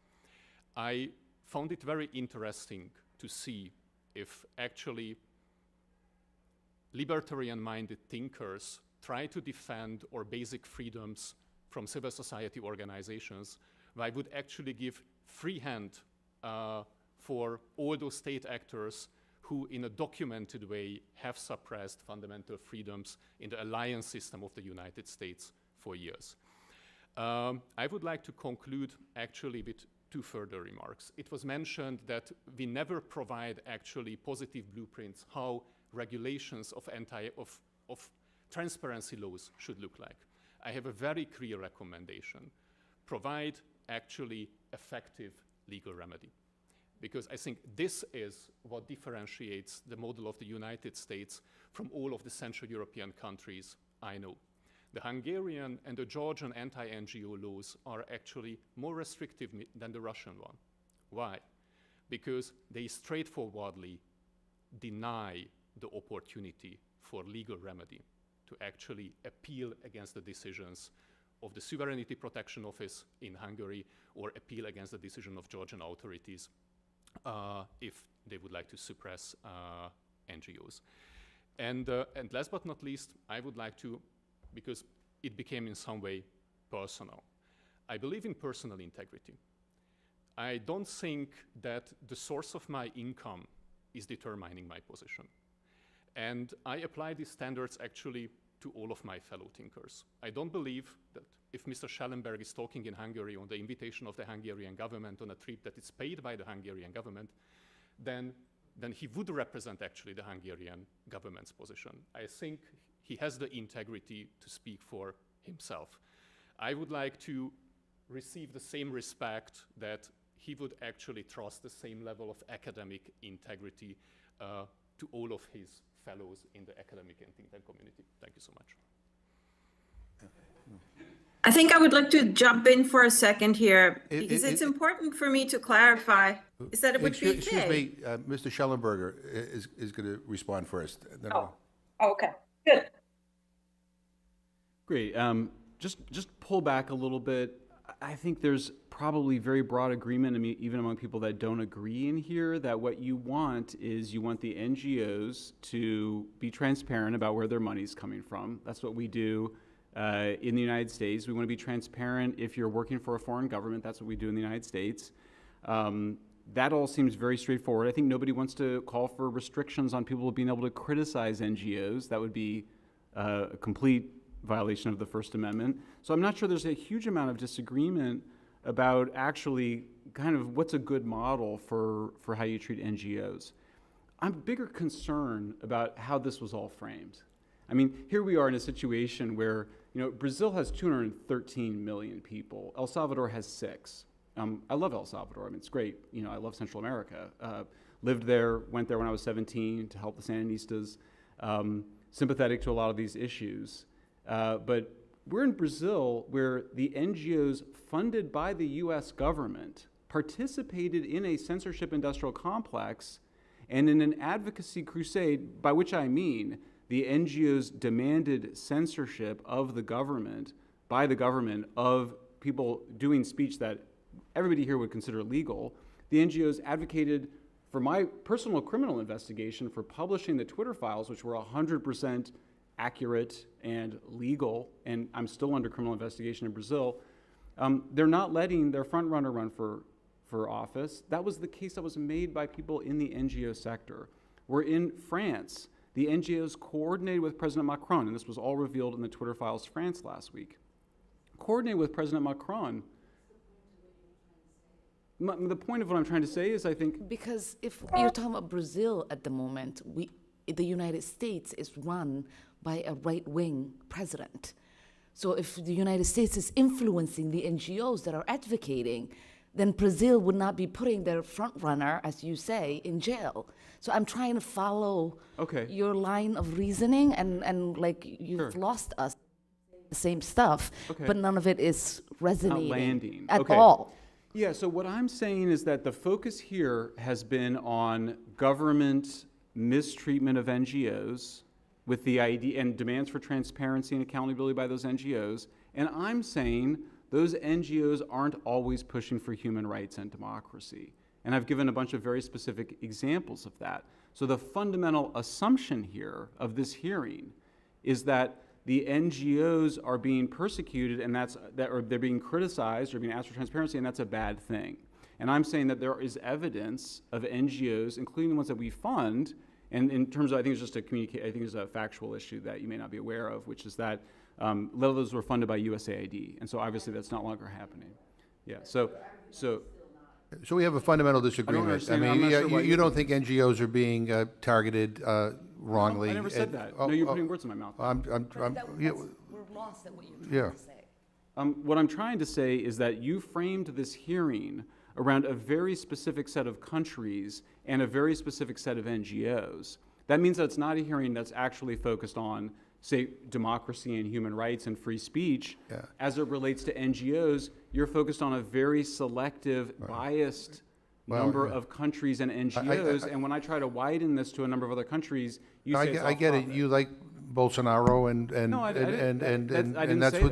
I found it very interesting to see if actually libertarian-minded thinkers try to defend our basic freedoms from civil society organizations, I would actually give free hand for all those state actors who in a documented way have suppressed fundamental freedoms in the alliance system of the United States for years. I would like to conclude actually with 2 further remarks. It was mentioned that we never provide actually positive blueprints how regulations of transparency laws should look like. I have a very clear recommendation. Provide actually effective legal remedy. Because I think this is what differentiates the model of the United States from all of the Central European countries I know. The Hungarian and the Georgian anti-NGO laws are actually more restrictive than the Russian one. Why? Because they straightforwardly deny the opportunity for legal remedy to actually appeal against the decisions of the Sovereignty Protection Office in Hungary or appeal against the decision of Georgian authorities if they would like to suppress NGOs. And last but not least, I would like to, because it became in some way personal, I believe in personal integrity. I don't think that the source of my income is determining my position. And I apply these standards actually to all of my fellow thinkers. I don't believe that if Mr. Schellenberg is talking in Hungary on the invitation of the Hungarian government on a trip that is paid by the Hungarian government, then he would represent actually the Hungarian government's position. I think he has the integrity to speak for himself. I would like to receive the same respect that he would actually trust the same level of academic integrity to all of his fellows in the academic and think tank community. Thank you so much. I think I would like to jump in for a second here, because it's important for me to clarify. Is that it would be okay? Excuse me, Mr. Schellenberger is going to respond first. Then Okay, good. Great. Just pull back a little bit. I think there's probably very broad agreement, I mean, even among people that don't agree in here, that what you want is you want the NGOs to be transparent about where their money's coming from. That's what we do in the United States. We want to be transparent if you're working for a foreign government. That's what we do in the United States. That all seems very straightforward. I think nobody wants to call for restrictions on people being able to criticize NGOs. That would be a complete violation of the First Amendment. So I'm not sure there's a huge amount of disagreement about actually kind of what's a good model for how you treat NGOs. I'm bigger concerned about how this was all framed. I mean, here we are in a situation where, Brazil has 213 million people. El Salvador has 6. I love El Salvador. I mean, it's great. I love Central America. Lived there, went there when I was 17 to help the Sandinistas. Sympathetic to a lot of these issues. But we're in Brazil where the NGOs funded by the US government participated in a censorship industrial complex and in an advocacy crusade, by which I mean the NGOs demanded censorship of the government, by the government, of people doing speech that everybody here would consider legal. The NGOs advocated for my personal criminal investigation for publishing the Twitter files, which were 100% accurate and legal, and I'm still under criminal investigation in Brazil. They're not letting their front runner run for office. That was the case that was made by people in the NGO sector. We're in France. The NGOs coordinated with President Macron, and this was all revealed in the Twitter files France last week. Coordinated with President Macron. The point of what I'm trying to say is, I think... Because if you're talking about Brazil at the moment, the United States is run by a right-wing president. So if the United States is influencing the NGOs that are advocating, then Brazil would not be putting their front runner, as you say, in jail. So I'm trying to follow your line of reasoning, and like you've lost us the same stuff, but none of it is resonating not landing. at all. Yeah, so what I'm saying is that the focus here has been on government mistreatment of NGOs with the idea and demands for transparency and accountability by those NGOs. And I'm saying those NGOs aren't always pushing for human rights and democracy. And I've given a bunch of very specific examples of that. So the fundamental assumption here of this hearing is that the NGOs are being persecuted and or they're being criticized or being asked for transparency, and that's a bad thing. And I'm saying that there is evidence of NGOs, including the ones that we fund, and in terms of, I think it's just a I think it's a factual issue that you may not be aware of, which is that a lot of those were funded by USAID, and so obviously that's not longer happening. Yeah, so we have a fundamental disagreement. I mean, you don't think NGOs are being targeted wrongly? I never said that. No, you're putting words in my mouth. We're lost at what you're trying to say. What I'm trying to say is that you framed this hearing around a very specific set of countries and a very specific set of NGOs. That means that it's not a hearing that's actually focused on, say, democracy and human rights and free speech. As it relates to NGOs, you're focused on a very selective, biased number of countries and NGOs. And when I try to widen this to a number of other countries, you say it's I get it. You like Bolsonaro and that's who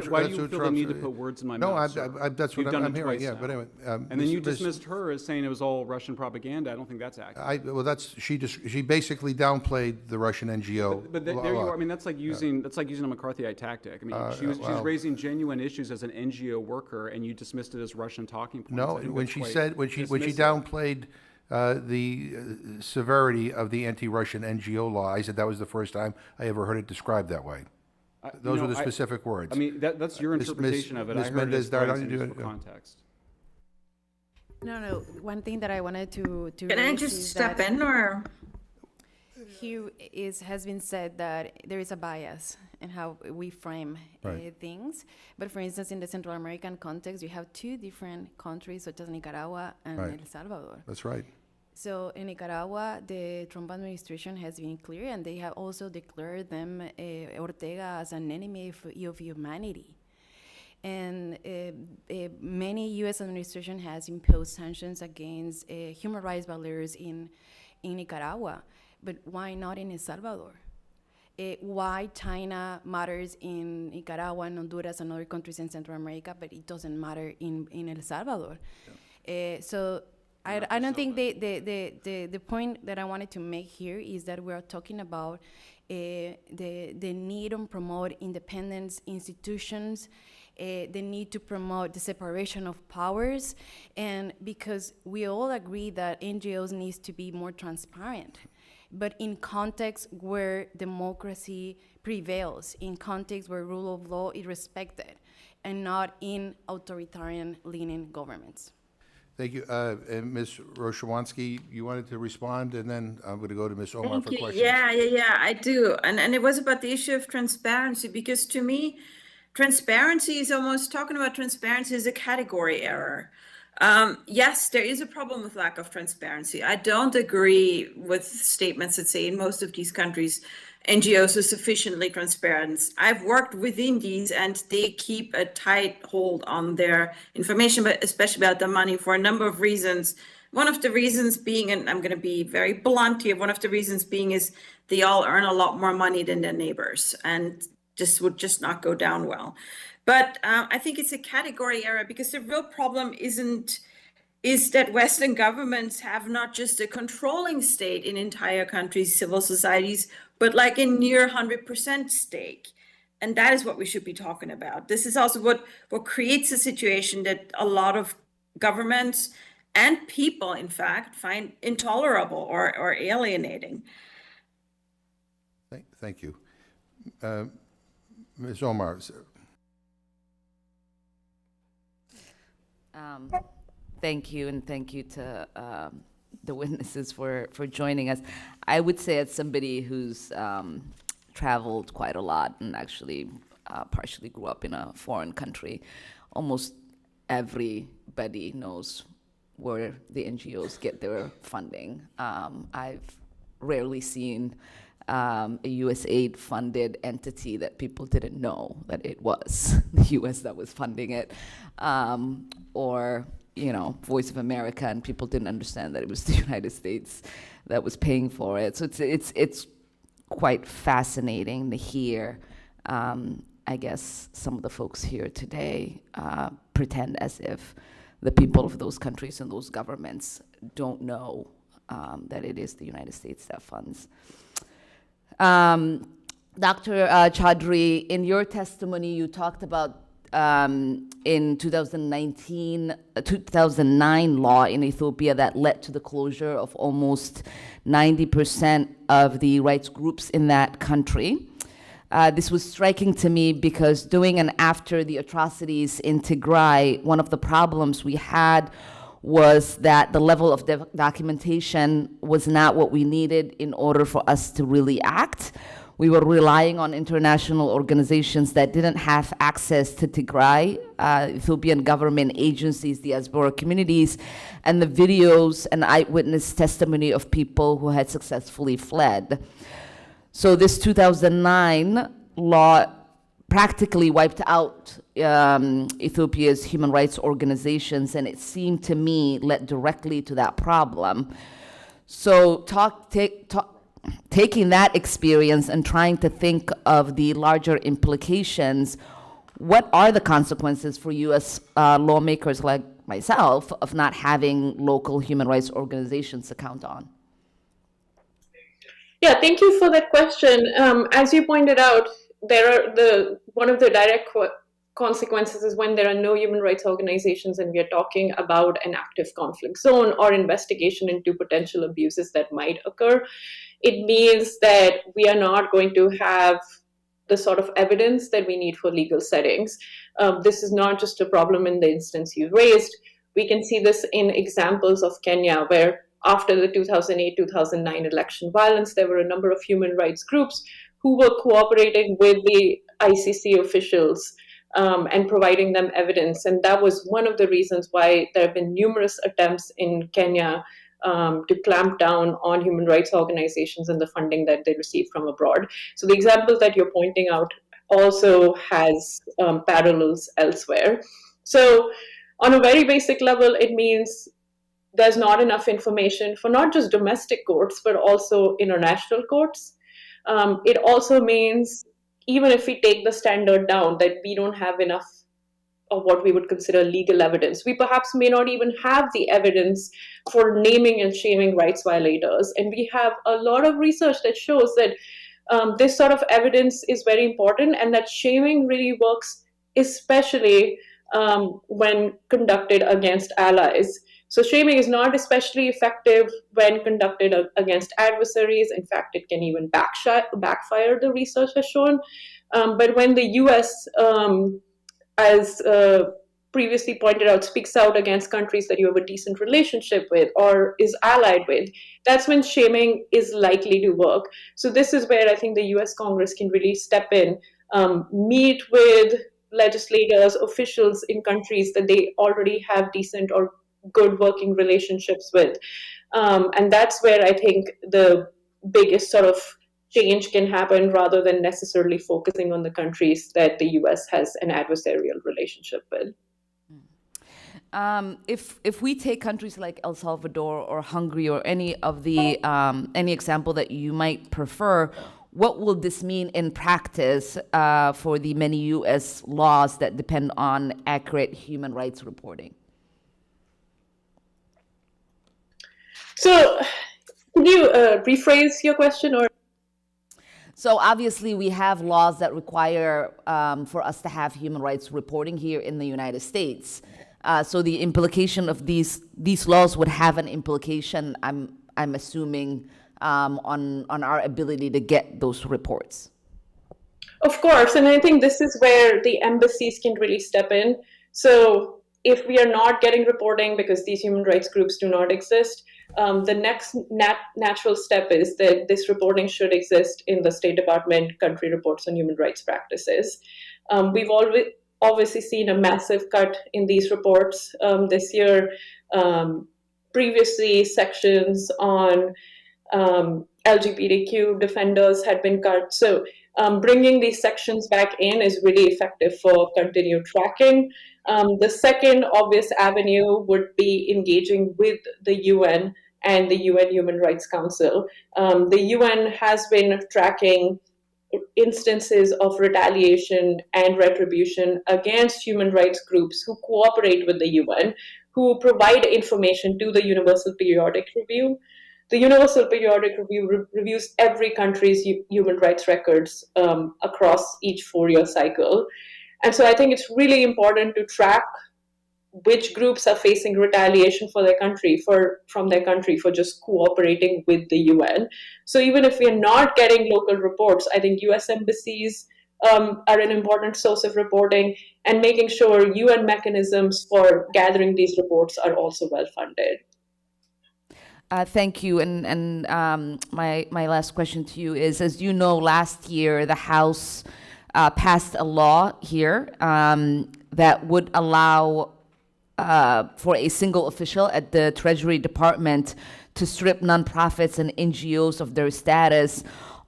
why do you feel the need to put words in my mouth? No, that's what I'm hearing. Yeah, but anyway. And then you dismissed her as saying it was all Russian propaganda. I don't think that's accurate. She basically downplayed the Russian NGO. But there you are. I mean, that's like using a McCarthyite tactic. I mean, she was raising genuine issues as an NGO worker, and you dismissed it as Russian talking points. No, when she downplayed the severity of the anti-Russian NGO law, I said that was the first time I ever heard it described that way. Those were the specific words. I mean, that's your interpretation of it. I heard it in context. No. One thing that I wanted to Can I just step in, or? Here has been said that there is a bias in how we frame things. But for instance, in the Central American context, you have two different countries, such as Nicaragua and El Salvador. That's right. So in Nicaragua, the Trump administration has been clear, and they have also declared them, Ortega, as an enemy of humanity. And many U.S. administration has imposed sanctions against human rights violators in Nicaragua. But why not in El Salvador? Why China matters in Nicaragua and Honduras and other countries in Central America, but it doesn't matter in El Salvador? So I don't think the point that I wanted to make here is that we're talking about the need to promote independence institutions, the need to promote the separation of powers, and because we all agree that NGOs needs to be more transparent, but in context where democracy prevails, in context where rule of law is respected, and not in authoritarian-leaning governments. Thank you. And Ms. Roshawansky, you wanted to respond, and then I'm going to go to Ms. Omar for Thank you. questions. Yeah, I do. And it was about the issue of transparency, because to me, transparency is almost talking about transparency as a category error. Yes, there is a problem with lack of transparency. I don't agree with statements that say in most of these countries, NGOs are sufficiently transparent. I've worked within these and they keep a tight hold on their information, but especially about the money for a number of reasons. One of the reasons being, and I'm going to be very blunt here, one of the reasons being is they all earn a lot more money than their neighbors, and this would just not go down well. But I think it's a category error, because the real problem is that Western governments have not just a controlling state in entire countries' civil societies, but like a near 100% stake. And that is what we should be talking about. This is also what creates a situation that a lot of governments and people, in fact, find intolerable or alienating. Thank you. Ms. Omar. Thank you, and thank you to the witnesses for joining us. I would say, as somebody who's traveled quite a lot and actually partially grew up in a foreign country, almost everybody knows where the NGOs get their funding. I've rarely seen a USAID-funded entity that people didn't know that it was the U.S. that was funding it, or Voice of America, and people didn't understand that it was the United States that was paying for it. So it's quite fascinating to hear. I guess some of the folks here today pretend as if the people of those countries and those governments don't know that it is the United States that funds. Dr. Chaudhry, in your testimony, you talked about in 2009 law in Ethiopia that led to the closure of almost 90% of the rights groups in that country. This was striking to me because during and after the atrocities in Tigray, one of the problems we had was that the level of documentation was not what we needed in order for us to really act. We were relying on international organizations that didn't have access to Tigray, Ethiopian government agencies, diaspora communities, and the videos and eyewitness testimony of people who had successfully fled. So this 2009 law practically wiped out Ethiopia's human rights organizations, and it seemed to me led directly to that problem. So taking that experience and trying to think of the larger implications, what are the consequences for you as lawmakers like myself of not having local human rights organizations to count on? Yeah, thank you for that question. As you pointed out, one of the direct consequences is when there are no human rights organizations and we are talking about an active conflict zone or investigation into potential abuses that might occur. It means that we are not going to have the sort of evidence that we need for legal settings. This is not just a problem in the instance you raised. We can see this in examples of Kenya, where after the 2008-2009 election violence, there were a number of human rights groups who were cooperating with the ICC officials and providing them evidence. And that was one of the reasons why there have been numerous attempts in Kenya to clamp down on human rights organizations and the funding that they receive from abroad. So the example that you're pointing out also has parallels elsewhere. So on a very basic level, it means there's not enough information for not just domestic courts, but also international courts. It also means, even if we take the standard down, that we don't have enough what we would consider legal evidence. We perhaps may not even have the evidence for naming and shaming rights violators. And we have a lot of research that shows that this sort of evidence is very important, and that shaming really works, especially when conducted against allies. So shaming is not especially effective when conducted against adversaries. In fact, it can even backfire, the research has shown. But when the US, as previously pointed out, speaks out against countries that you have a decent relationship with or is allied with, that's when shaming is likely to work. So this is where I think the US Congress can really step in, meet with legislators, officials in countries that they already have decent or good working relationships with. And that's where I think the biggest sort of change can happen, rather than necessarily focusing on the countries that the US has an adversarial relationship with. If we take countries like El Salvador or Hungary or any of the any example that you might prefer, what will this mean in practice for the many U.S. laws that depend on accurate human rights reporting? So, could you rephrase your question? Or so obviously we have laws that require for us to have human rights reporting here in the United States. So the implication of these laws would have an implication, I'm assuming, on our ability to get those reports. Of course, and I think this is where the embassies can really step in. So if we are not getting reporting because these human rights groups do not exist, the next natural step is that this reporting should exist in the State Department country reports on human rights practices. We've obviously seen a massive cut in these reports this year. Previously, sections on LGBTQ defenders had been cut. So bringing these sections back in is really effective for continued tracking. The second obvious avenue would be engaging with the UN and the UN Human Rights Council. The UN has been tracking instances of retaliation and retribution against human rights groups who cooperate with the UN, who provide information to the Universal Periodic Review. The Universal Periodic Review reviews every country's human rights records across each 4-year cycle. And so I think it's really important to track which groups are facing retaliation from their country for just cooperating with the UN. So even if we're not getting local reports, I think US embassies are an important source of reporting, and making sure UN mechanisms for gathering these reports are also well funded. Thank you. And my last question to you is, as you know, last year the House passed a law here that would allow for a single official at the Treasury Department to strip nonprofits and NGOs of their status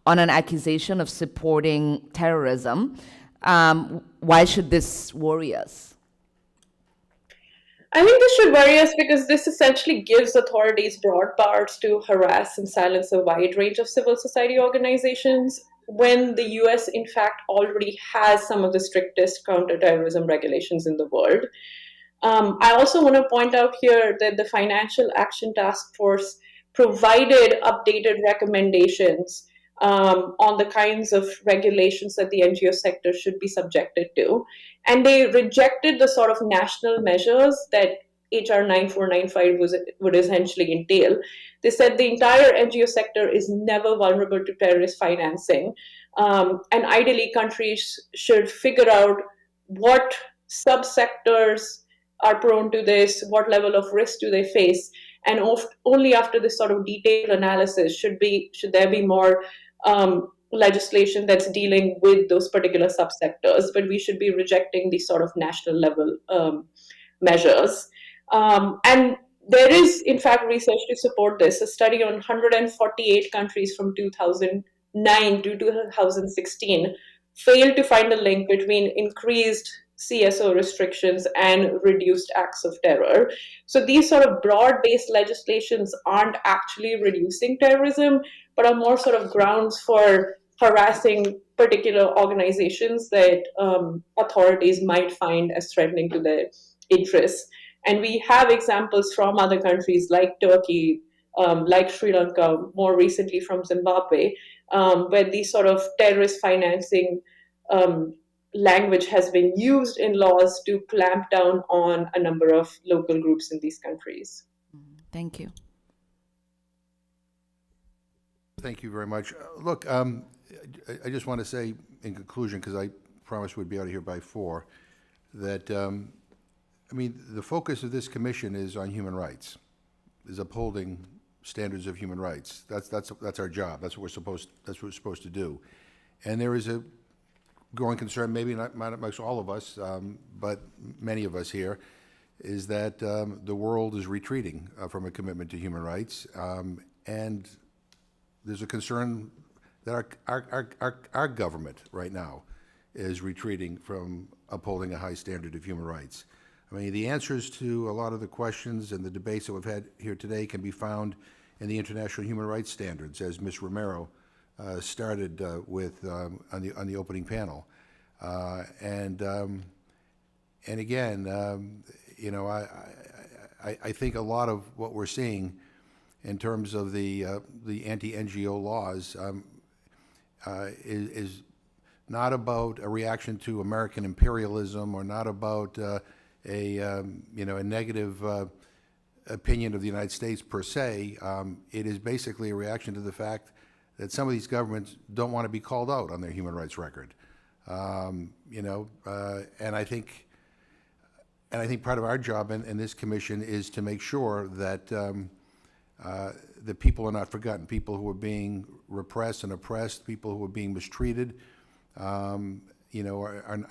on an accusation of supporting terrorism. Why should this worry us? I think this should worry us because this essentially gives authorities broad powers to harass and silence a wide range of civil society organizations, when the US, in fact, already has some of the strictest counterterrorism regulations in the world. I also want to point out here that the Financial Action Task Force provided updated recommendations on the kinds of regulations that the NGO sector should be subjected to. And they rejected the sort of national measures that HR 9495 would essentially entail. They said the entire NGO sector is never vulnerable to terrorist financing. And ideally, countries should figure out what subsectors are prone to this, what level of risk do they face, and only after this sort of detailed analysis should there be more legislation that's dealing with those particular subsectors. But we should be rejecting these sort of national level measures. And there is, in fact, research to support this. A study on 148 countries from 2009 to 2016 failed to find a link between increased CSO restrictions and reduced acts of terror. So these sort of broad-based legislations aren't actually reducing terrorism, but are more sort of grounds for harassing particular organizations that authorities might find as threatening to their interests. And we have examples from other countries like Turkey, like Sri Lanka, more recently from Zimbabwe, where these sort of terrorist financing language has been used in laws to clamp down on a number of local groups in these countries. Thank you. Thank you very much. Look, I just want to say in conclusion, because I promised we'd be out of here by 4, that, I mean, the focus of this commission is on human rights, is upholding standards of human rights. That's our job. That's what we're supposed to do. And there is a growing concern, maybe not amongst all of us, but many of us here, is that the world is retreating from a commitment to human rights, and there's a concern that our government right now is retreating from upholding a high standard of human rights. I mean, the answers to a lot of the questions and the debates that we've had here today can be found in the international human rights standards, as Ms. Romero started with on the opening panel, and again, you know, I think a lot of what we're seeing in terms of the anti-NGO laws is not about a reaction to American imperialism, or not about a negative opinion of the United States per se. It is basically a reaction to the fact that some of these governments don't want to be called out on their human rights record. And I think part of our job in this commission is to make sure that the people are not forgotten. People who are being repressed and oppressed, people who are being mistreated, are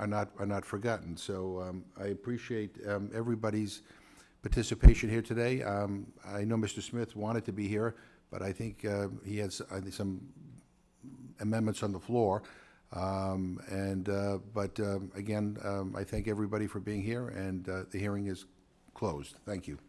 not forgotten. So I appreciate everybody's participation here today. I know Mr. Smith wanted to be here, but I think he has some amendments on the floor. Again, I thank everybody for being here, and the hearing is closed. Thank you.